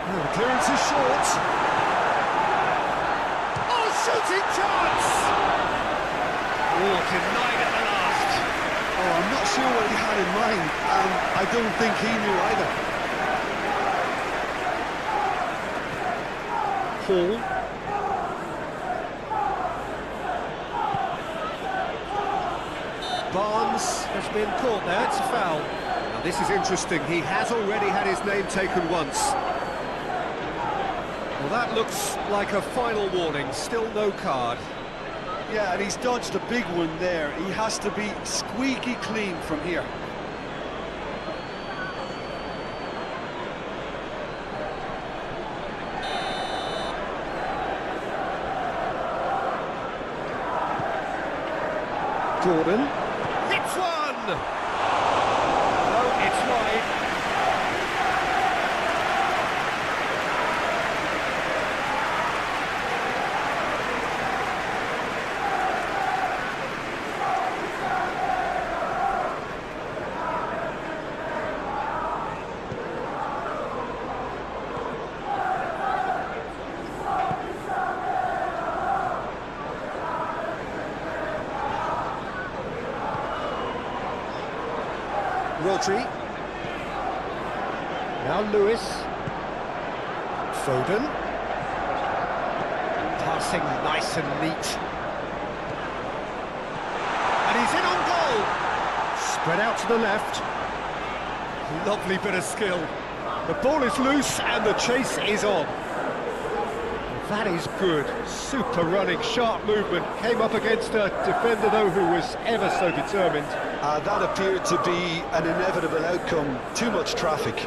The clearance is short. Oh, shooting chance! Oh, denied at the last. Oh, I'm not sure what he had in mind, and I don't think he knew either. Paul. Barnes has been caught there, it's a foul. Now this is interesting, he has already had his name taken once. Well, that looks like a final warning, still no card. Yeah, and he's dodged a big one there. He has to be squeaky clean from here. Jordan. Hits one! No, it's wide. Rodri. Now Lewis. Foden. Passing nice and neat. And he's in on goal. Spread out to the left. Lovely bit of skill. The ball is loose and the chase is on. That is good. Super running, sharp movement. Came up against a defender, though, who was ever so determined. That appeared to be an inevitable outcome. Too much traffic.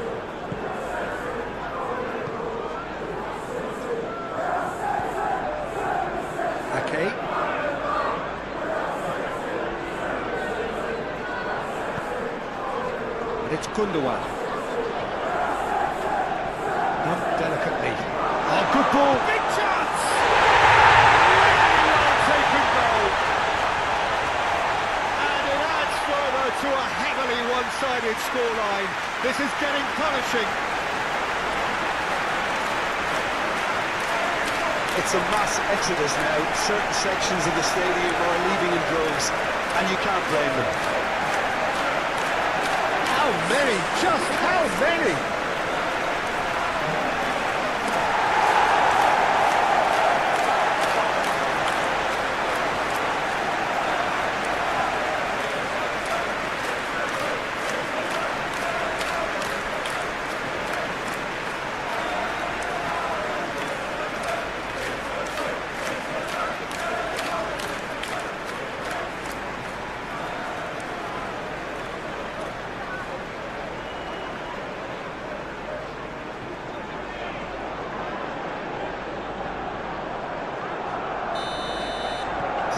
Ake. And it's Gundogan. Not delicately. Oh, good ball. Big chance! Really well taken goal. And it adds further to a heavily one-sided scoreline. This is getting punishing. It's a mass exodus now. Certain sections of the stadium are leaving in droves, and you can't blame them. How many? Just how many?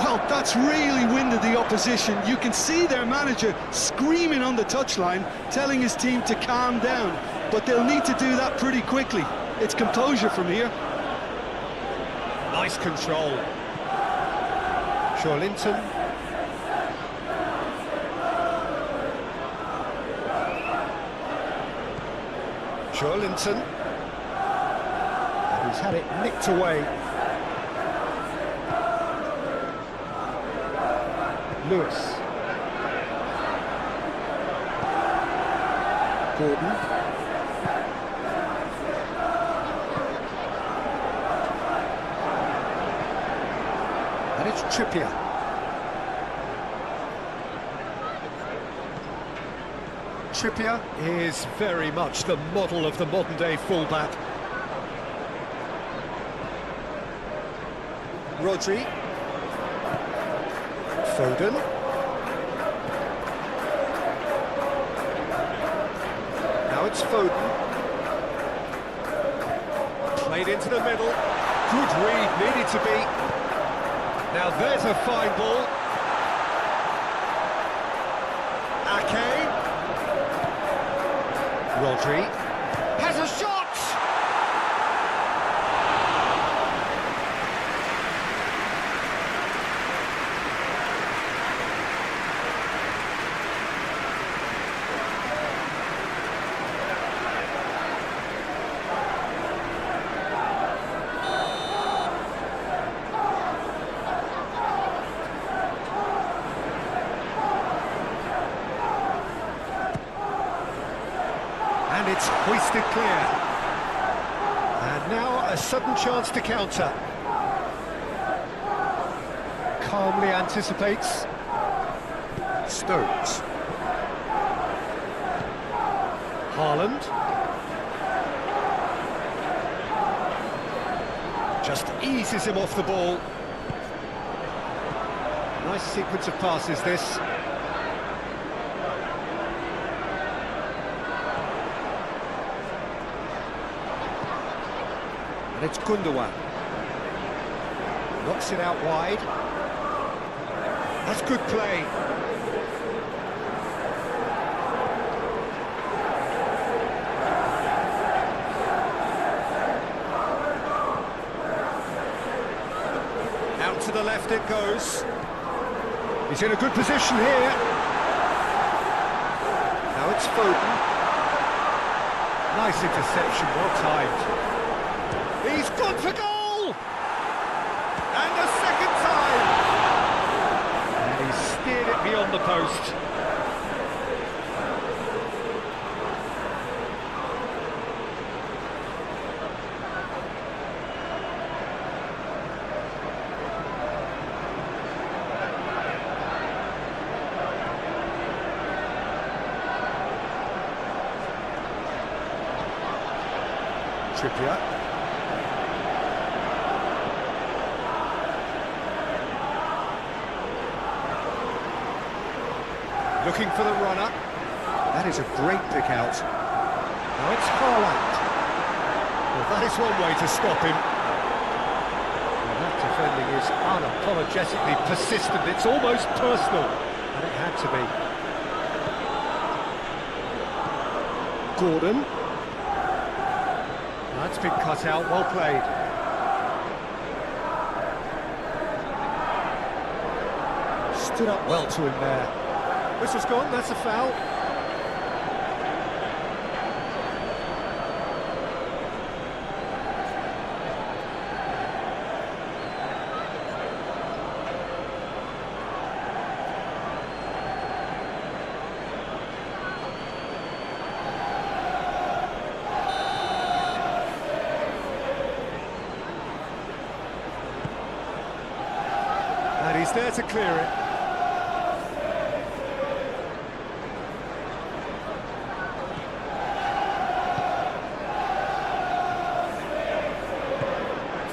Well, that's really winded the opposition. You can see their manager screaming on the touchline, telling his team to calm down. But they'll need to do that pretty quickly. It's composure from here. Nice control. Linton. Linton. He's had it nicked away. Lewis. Gordon. And it's Trippier. Trippier is very much the model of the modern-day fullback. Rodri. Foden. Now it's Foden. Played into the middle. Good read, needed to be. Now there's a fine ball. Ake. Rodri. Has a shot! And it's hoisted clear. And now a sudden chance to counter. Calmly anticipates. Stones. Haaland. Just eases him off the ball. Nice sequence of passes, this. And it's Gundogan. Knocks it out wide. That's good play. Out to the left it goes. He's in a good position here. Now it's Foden. Nice interception, well timed. He's gone for goal! And a second time! And he steered it beyond the post. Trippier. Looking for the runner. That is a great pick out. Now it's Haaland. Well, that is one way to stop him. Well, that defending is unapologetically persistent. It's almost personal. And it had to be. Gordon. That's been cut out, well played. Stood up well to him there. Whistle's gone, that's a foul. And he's there to clear it.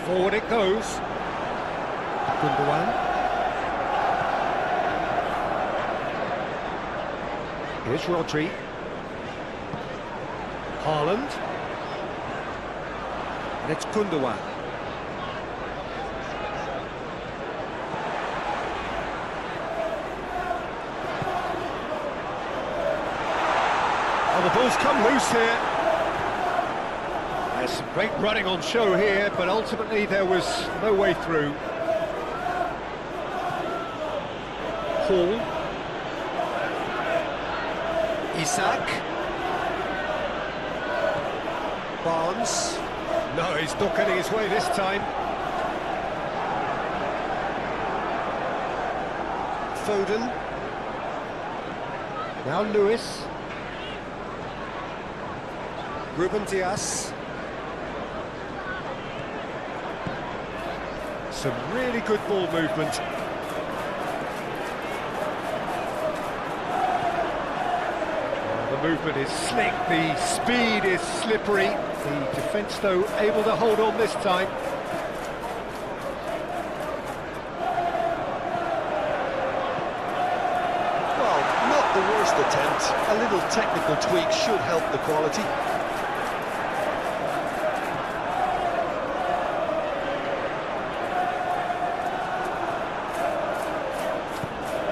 Forward it goes. Gundogan. Here's Rodri. Haaland. And it's Gundogan. Oh, the ball's come loose here. There's some great running on show here, but ultimately there was no way through. Hall. Isak. Barnes. No, he's not getting his way this time. Foden. Now Lewis. Ruben Dias. Some really good ball movement. The movement is slick, the speed is slippery. The defence, though, able to hold on this time. attempt. A little technical tweak should help the quality.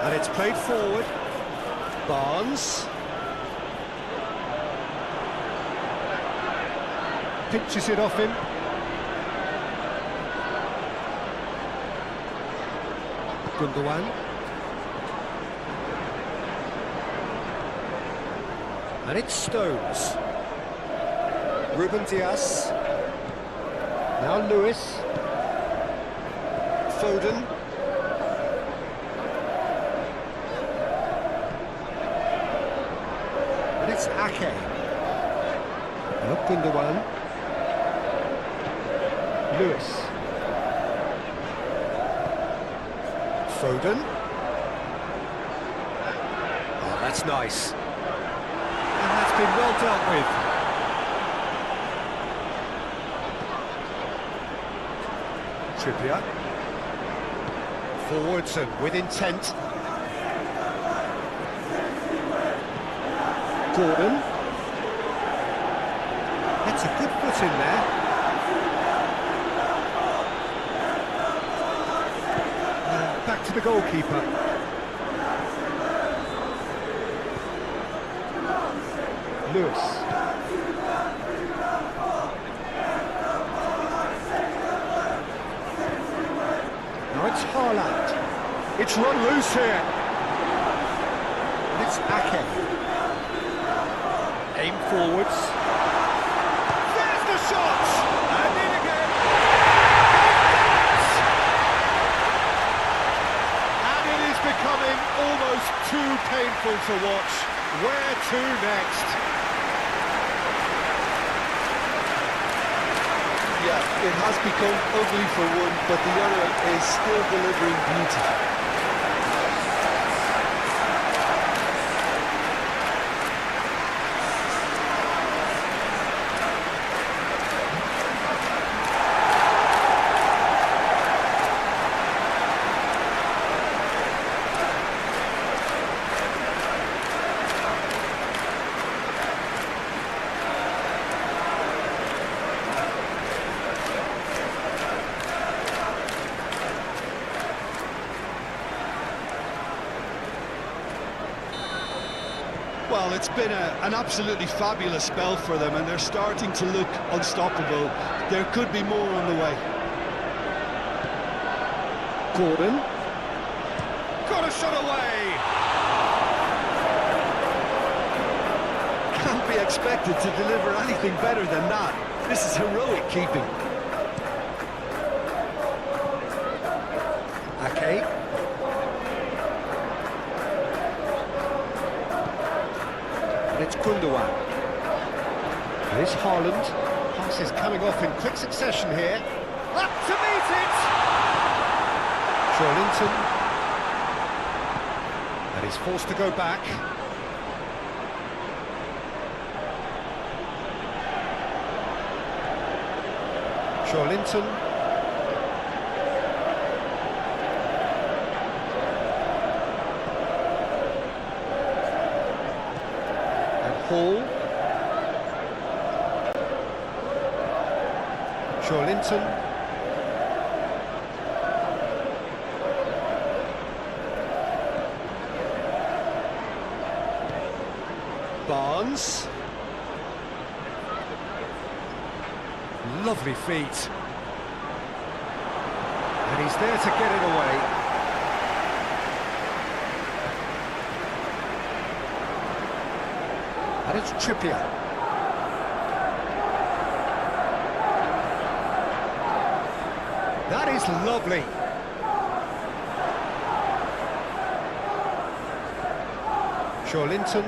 And it's played forward. Barnes. Pinches it off him. Gundogan. And it's Stones. Ruben Dias. Now Lewis. Foden. And it's Ake. Now Gundogan. Lewis. Foden. Oh, that's nice. And that's been well dealt with. Trippier. Forwards and with intent. Gordon. That's a good foot in there. Back to the goalkeeper. Lewis. Now it's Haaland. It's run loose here. And it's Ake. Aim forwards. There's the shot! And in again. Becoming almost too painful to watch. Where to next? Yeah, it has become ugly for one, but the other is still delivering beauty. Well, it's been an absolutely fabulous spell for them, and they're starting to look unstoppable. There could be more on the way. Gordon. Got a shot away! Can't be expected to deliver anything better than that. This is heroic keeping. Ake. And it's Gundogan. Here's Haaland. Passes coming off in quick succession here. Up to meet it! Linton. And he's forced to go back. Linton. Hall. Linton. Barnes. Lovely feet. And he's there to get it away. And it's Trippier. That is lovely. Linton.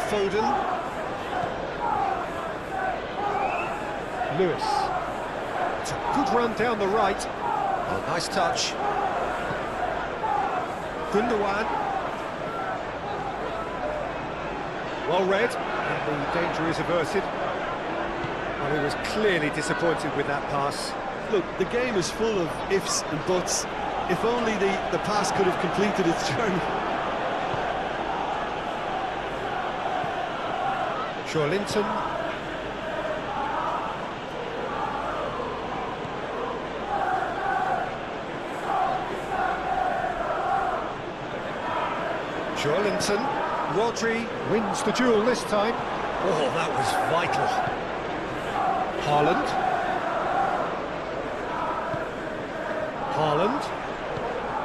Foden. Lewis. It's a good run down the right. Oh, nice touch. Gundogan. Well read, and the danger is averted. Well, he was clearly disappointed with that pass. Look, the game is full of ifs and buts. If only the pass could have completed its journey. Linton. Linton. Rodri wins the duel this time. Oh, that was vital. Haaland.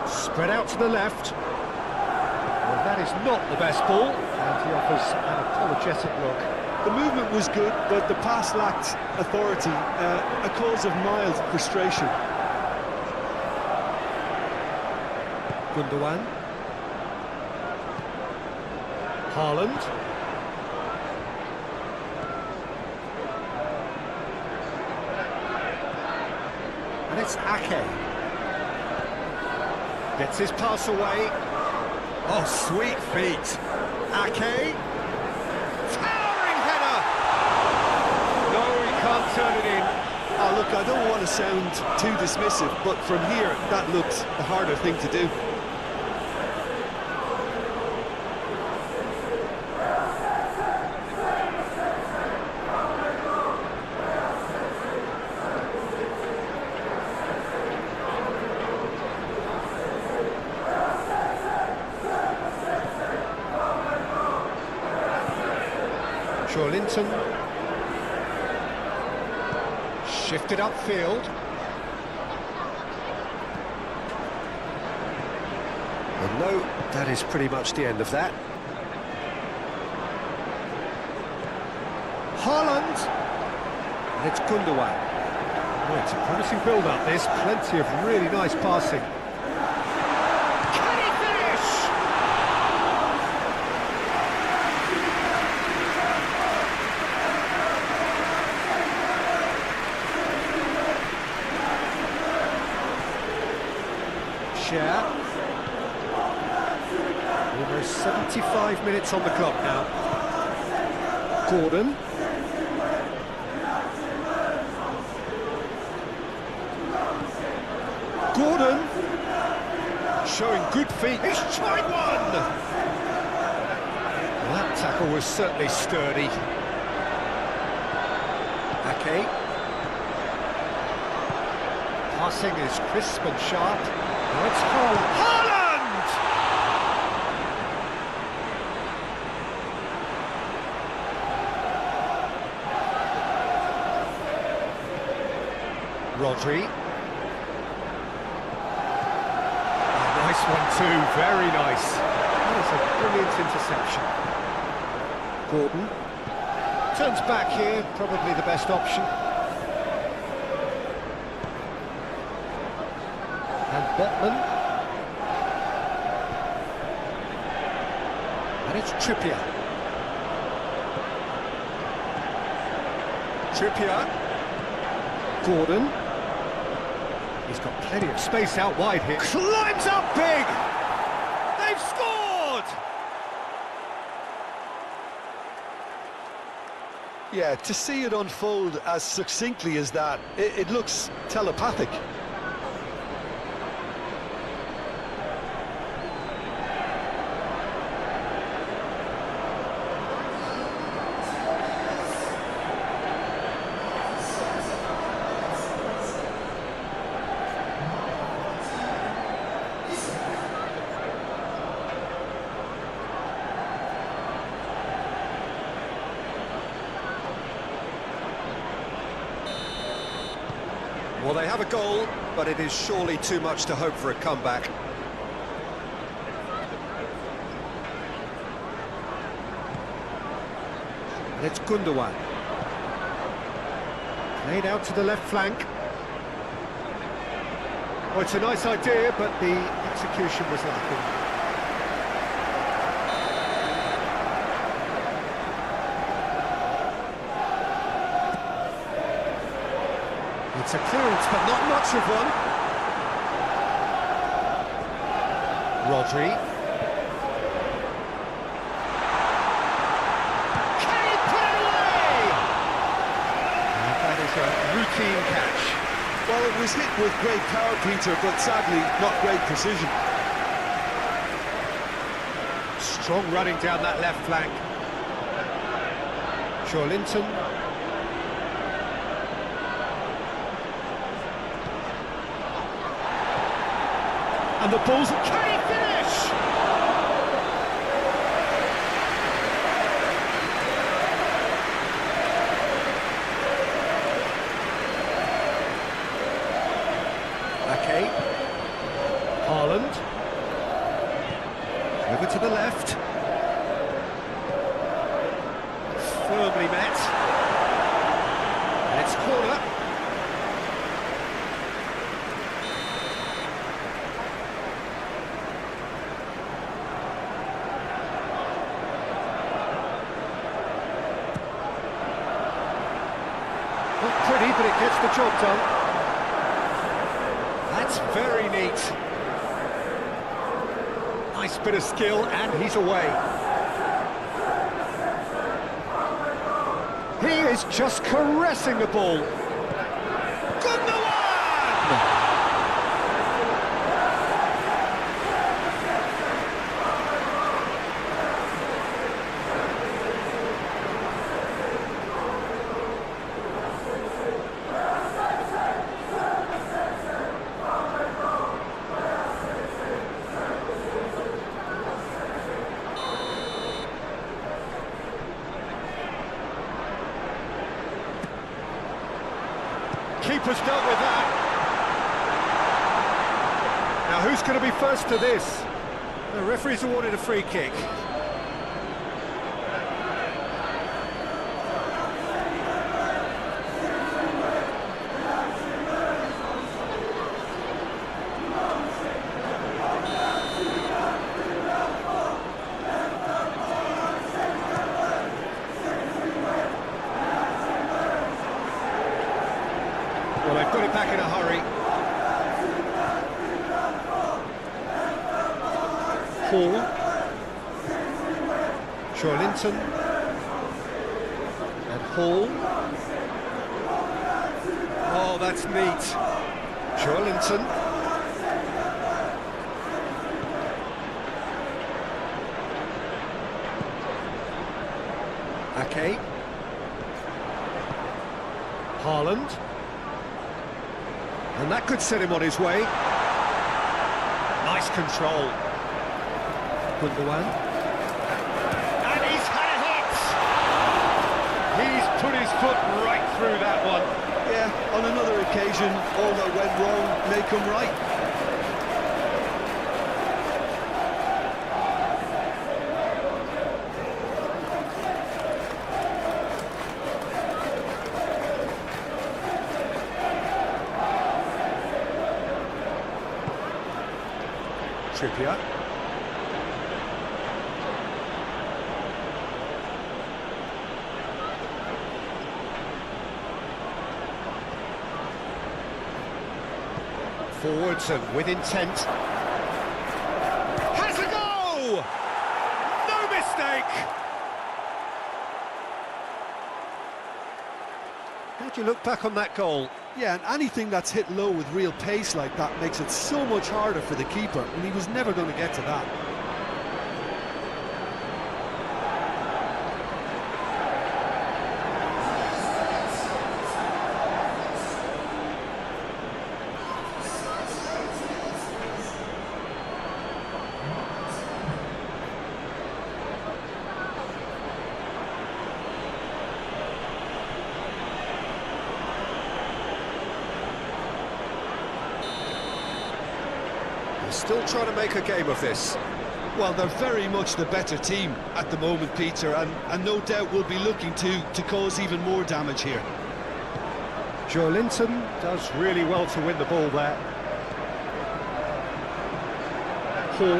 Spread out to the left. Well, that is not the best ball, and he offers an apologetic look. The movement was good, but the pass lacked authority, a cause of mild frustration. Gundogan. Haaland. And it's Ake. Gets his pass away. Oh, sweet feet. Ake. Towering header! No, he can't turn it in. Oh, look, I don't want to sound too dismissive, but from here, that looked the harder thing to do. Linton. Shifted upfield. And no, that is pretty much the end of that. Haaland. And it's Gundogan. Oh, it's a promising build-up, this. Plenty of really nice passing. Can he finish? Almost 75 minutes on the clock now. Gordon. Showing good feet. He's tried one! Well, that tackle was certainly sturdy. Ake. Passing is crisp and sharp. Now it's Haaland! Rodri. Oh, nice one too, very nice. That is a brilliant interception. Gordon. Turns back here, probably the best option. And Botman. And it's Trippier. Gordon. He's got plenty of space out wide here. Climbs up big! They've scored! Yeah, to see it unfold as succinctly as that, it looks telepathic. Well, they have a goal, but it is surely too much to hope for a comeback. And it's Gundogan. Played out to the left flank. Oh, it's a nice idea, but the execution was lacking. It's a clearance, but not much of one. Rodri. Can he put it away? And that is a routine catch. Well, Well, it was hit with great power, Peter, but sadly not great precision. Strong running down that left flank. Linton. And the ball's... Can he finish? Okay. Haaland. Over to the left. Firmly met. And it's corner. Not pretty, but it gets the job done. That's very neat. Nice bit of skill, and he's away. He is just caressing the ball. Gundogan! Keeper's dealt with that. Now who's going to be first to this? The referee's awarded a free kick. Well, they've got it back in a hurry. Hall. Linton. And Hall. Oh, that's neat. Linton. Okay. Haaland. And that could set him on his way. Nice control. Gundogan. And he's had a hit! He's put his foot right through that one. Yeah, on another occasion, all that went wrong may come right. Trippier. Forwards and with intent. Has a go! No mistake! How do you look back on that goal? Yeah, and anything that's hit low with real pace like that makes it so much harder for the keeper, and he was never going to get to that. Still trying to make a game of this. Well, they're very much the better team at the moment, Peter, and no doubt will be looking to cause even more damage here. Linton does really well to win the ball there. Hall.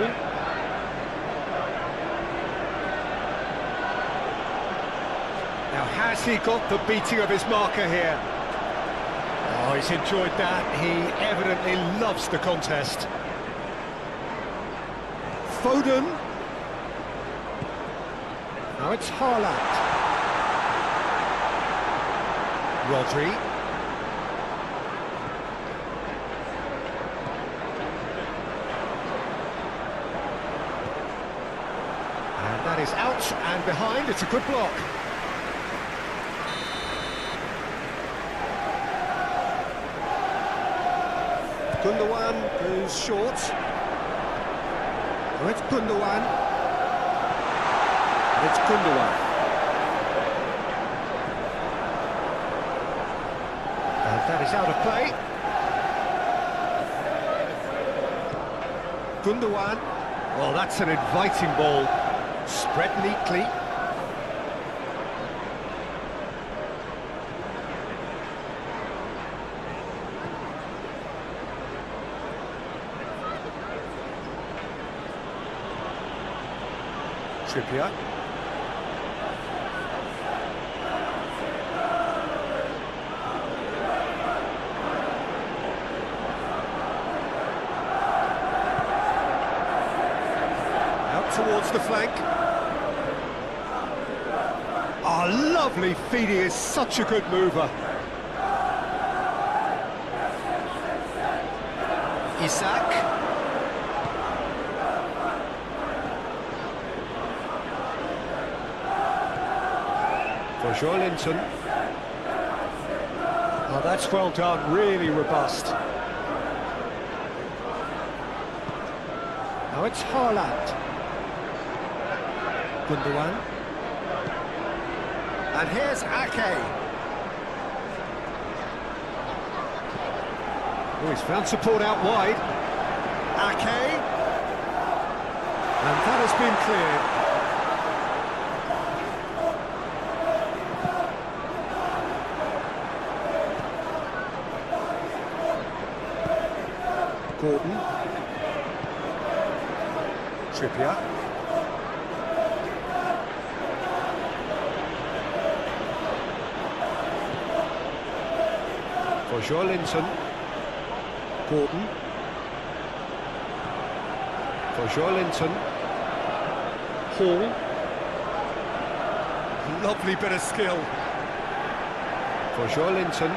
Now, has he got the beating of his marker here? Oh, he's enjoyed that. He evidently loves the contest. Foden. Now it's Haaland. Rodri. That is out and behind, it's a good block. Gundogan goes short. Oh, it's Gundogan. And it's Gundogan. And that is out of play. Gundogan. Well, that's an inviting ball. Spread neatly. Trippier. Out towards the flank. Oh, lovely feed, he is such a good mover. Isak. For Joelinton. Oh, that's well done, really robust. Now it's Haaland. Gundogan. And here's Ake. Oh, he's found support out wide. Ake. And that has been cleared. Gordon. Trippier. For Joelinton. Gordon. For Joelinton. Hall. Lovely bit of skill. For Joelinton.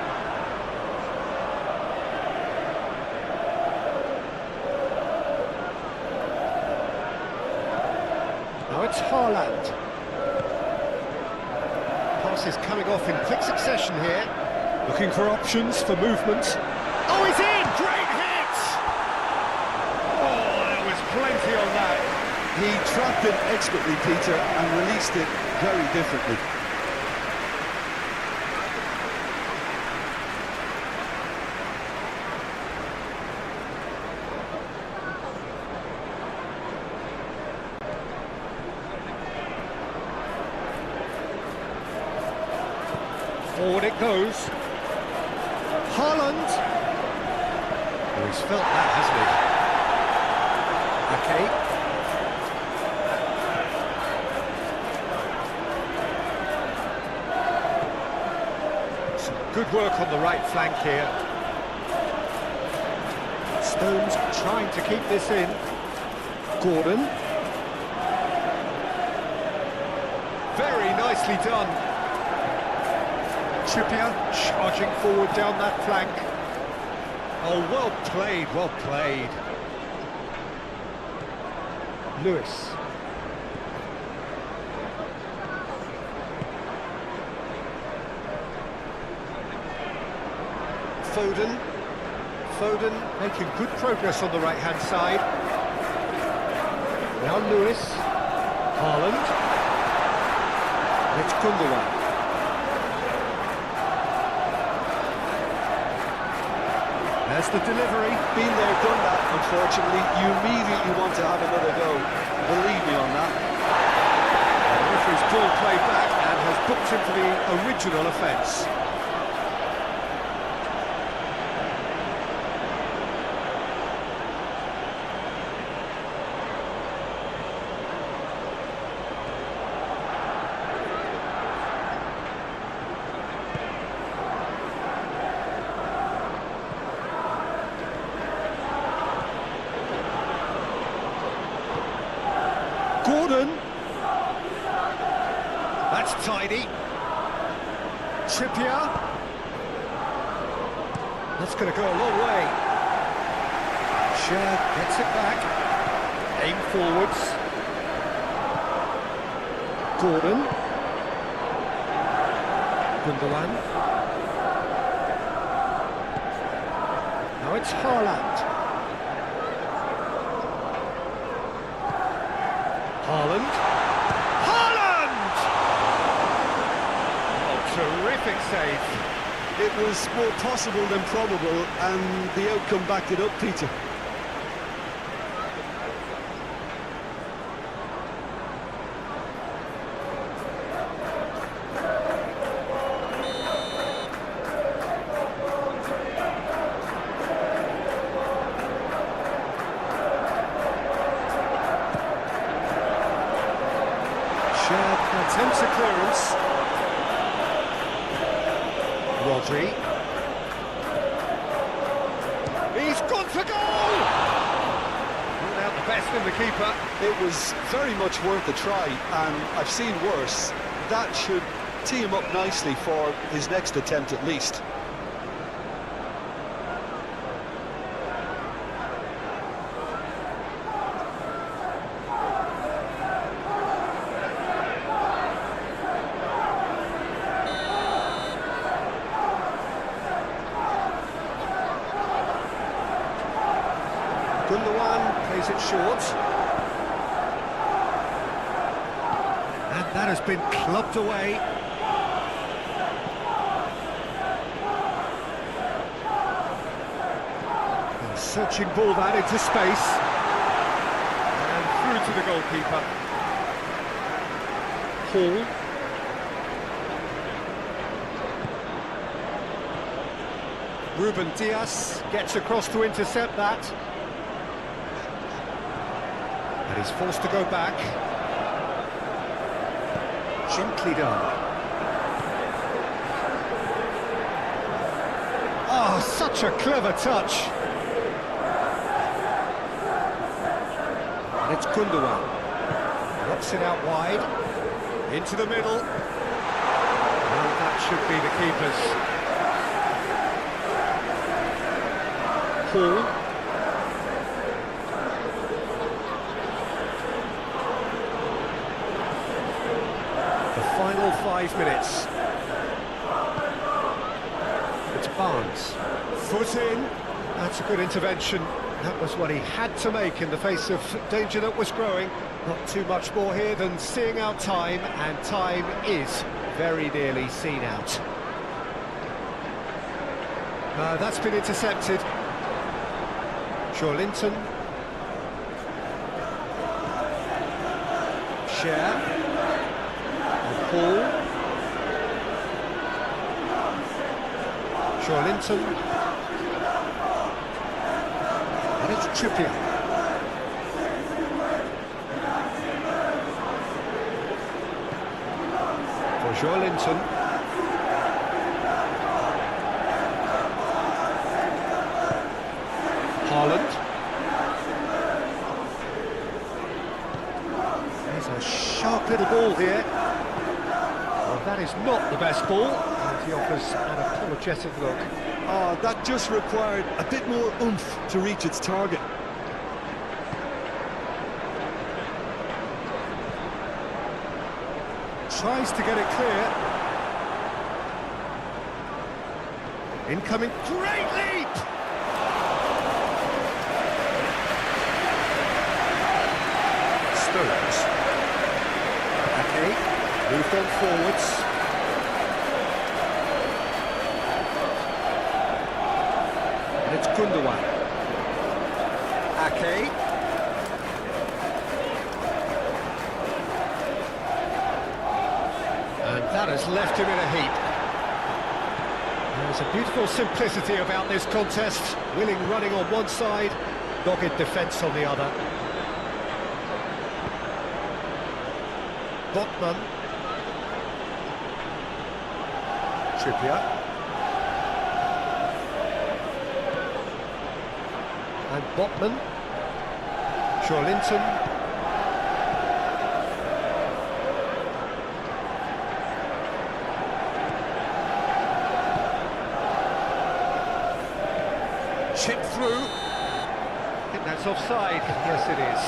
Now it's Haaland. Pass is coming off in quick succession here. Looking for options for movement. Oh, he's in! Great hit! Oh, there was plenty on that. He trapped it expertly, Peter, and released it very differently. Forward it goes. Haaland. Oh, he's felt that, hasn't he? Okay. Some good work on the right flank here. Stones trying to keep this in. Gordon. Very nicely done. Trippier charging forward down that flank. Oh, well played, well played. Lewis. Foden. Foden making good progress on the right-hand side. Now Lewis. Haaland. It's Gundogan. There's the delivery. Been there, done that, unfortunately. You immediately want to have another go. Believe me on that. The referee's ball played back and has booked him for the original offence. Gordon. That's tidy. Trippier. That's going to go a long way. Shad gets it back. Aim forwards. Gordon. Gundogan. Now it's Haaland. Haaland. Haaland! Oh, terrific save. It was more possible than probable, and the outcome backed it up, Peter. Attempts a clearance. Rodri. He's gone for goal! Ruled out the best in the keeper. It was very much worth a try, and I've seen worse. That should tee him up nicely for his next attempt at least. Gundogan plays it short. And that has been clubbed away. And searching ball that into space. And through to the goalkeeper. Hall. Ruben Dias gets across to intercept that. And he's forced to go back. Gently done. Oh, such a clever touch. And it's Gundogan. Drops it out wide. Into the middle. And that should be the keeper's. Hall. Final 5 minutes. It's Barnes. Foot in. That's a good intervention. That was what he had to make in the face of danger that was growing. Not too much more here than seeing out time, and time is very nearly seen out. That's been intercepted. Linton. Share. Paul. Linton. And it's Trippier. For Linton. Haaland. There's a sharp little ball here. That is not the best ball, and he offers an apologetic look. Oh, that just required a bit more oomph to reach its target. Tries to get it clear. Incoming, great leap! Stones. Okay. Moved on forwards. And it's Gundogan. Ake. And that has left him in a heap. There's a beautiful simplicity about this contest. Willing running on one side, dogged defence on the other. Botman. Trippier. And Botman. Linton. Chip through. I think that's offside. Yes, it is.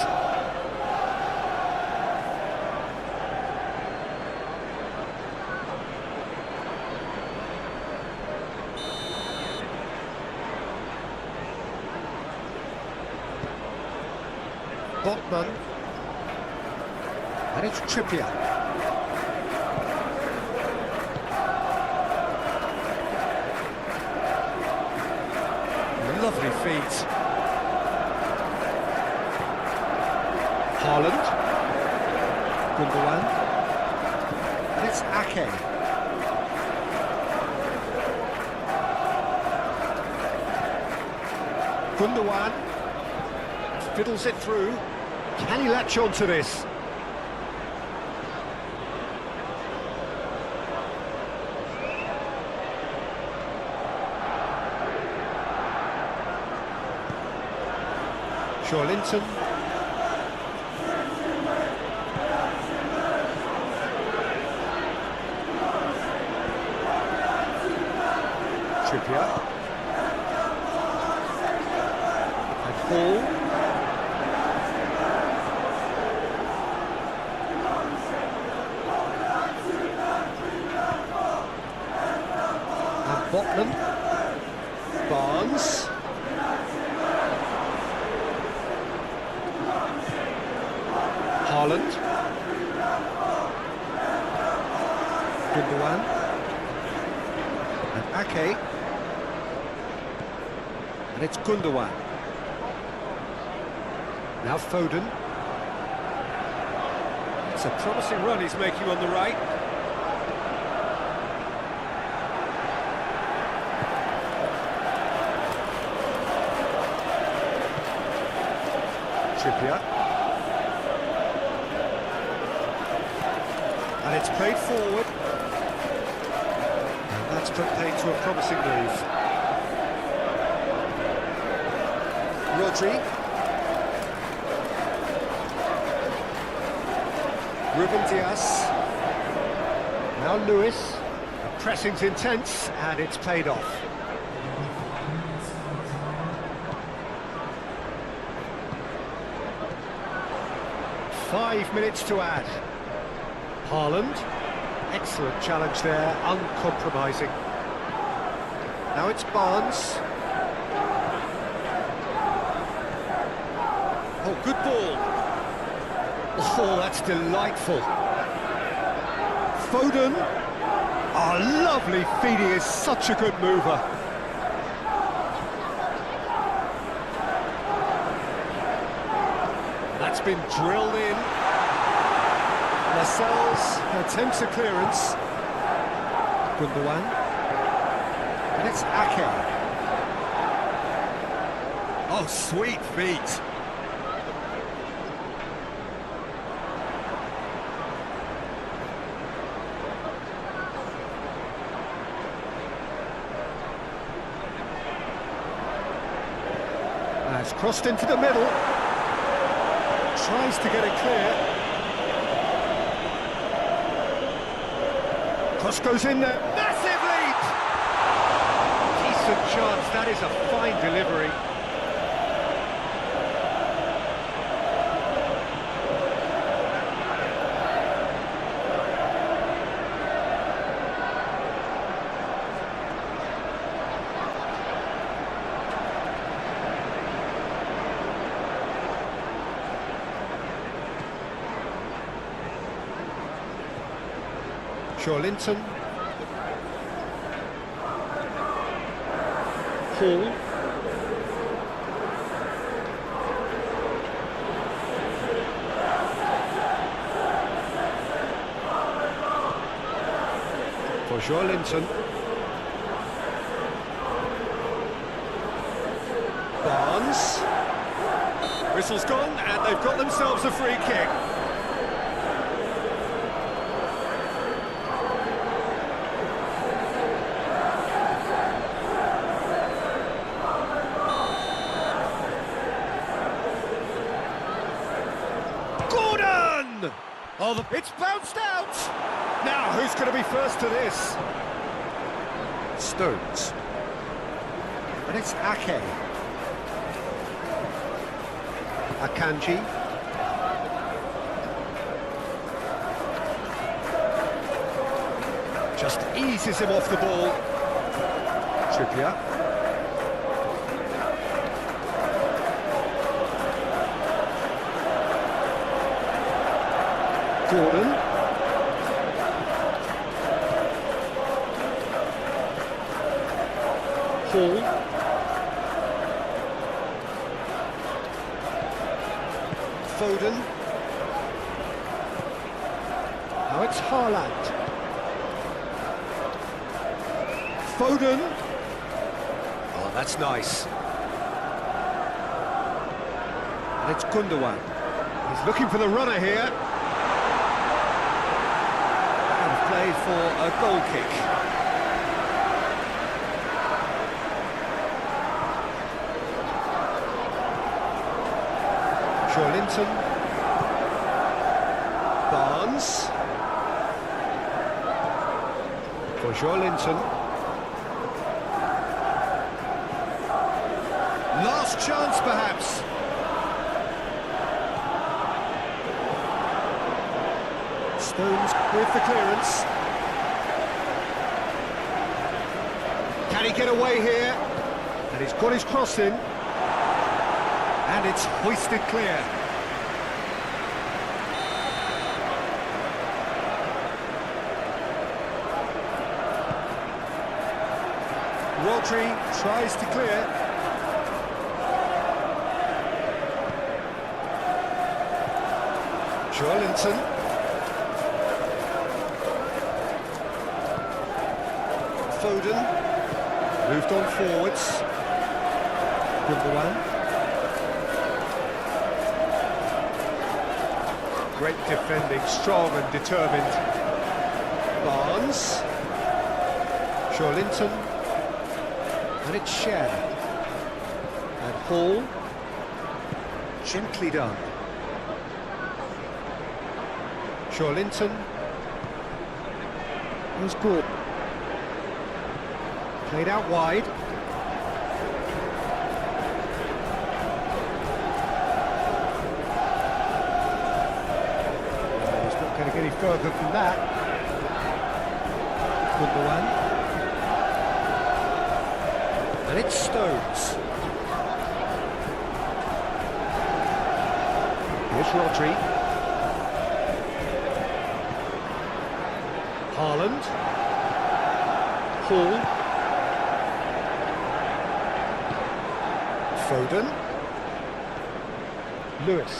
Botman. And it's Trippier. Lovely feet. Haaland. Gundogan. And it's Ake. Gundogan fiddles it through. Can he latch on to this? Linton. Trippier. And Hall. And Botman. Barnes. Haaland. Gundogan. And Ake. And it's Gundogan. Now Foden. It's a promising run he's making on the right. Trippier. And it's played forward. And that's played to a promising move. Rodri. Ruben Dias. Now Lewis. The pressing's intense and it's paid off. Five minutes to add. Haaland, excellent challenge there, uncompromising. Now it's Barnes. Oh, good ball. Oh, that's delightful. Foden. Oh, lovely feed, he is such a good mover. That's been drilled in. Lascelles attempts a clearance. Gundogan. And it's Ake. Oh, sweet feet. It's crossed into the middle. Tries to get it clear. Cross goes in there. Massive lead! Decent chance. That is a fine delivery. Linton. Hall. For Linton. Barnes. Whistle's gone and they've got themselves a free kick. Oh, it's bounced out! Now, who's going to be first to this? Stones. And it's Ake. Akanji. Just eases him off the ball. Trippier. Gordon. Hall. Foden. Now it's Haaland. Foden. Oh, that's nice. And it's Gundogan. He's looking for the runner here. And played for a goal kick. Linton, Barnes, for Linton. Last chance perhaps. Stones with the clearance. Can he get away here? And he's got his cross in. And it's hoisted clear. Rodri tries to clear. Linton. Foden. Moved on forwards. Gundogan. Great defending, strong and determined. Barnes. Linton. And it's Cher. And Hall. Gently done. Linton. Here's Gordon. Played out wide. Going to get any further than that. Gundogan. And it's Stones. Here's Rodri. Haaland. Hall. Foden. Lewis.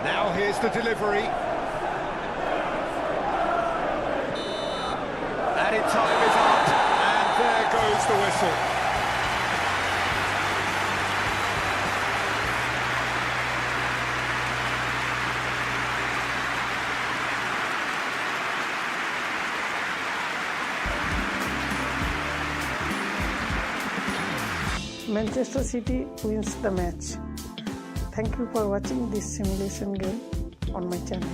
Now here's the delivery. Added time is up, and there goes the whistle. Manchester City wins the match. Thank you for watching this simulation game on my channel.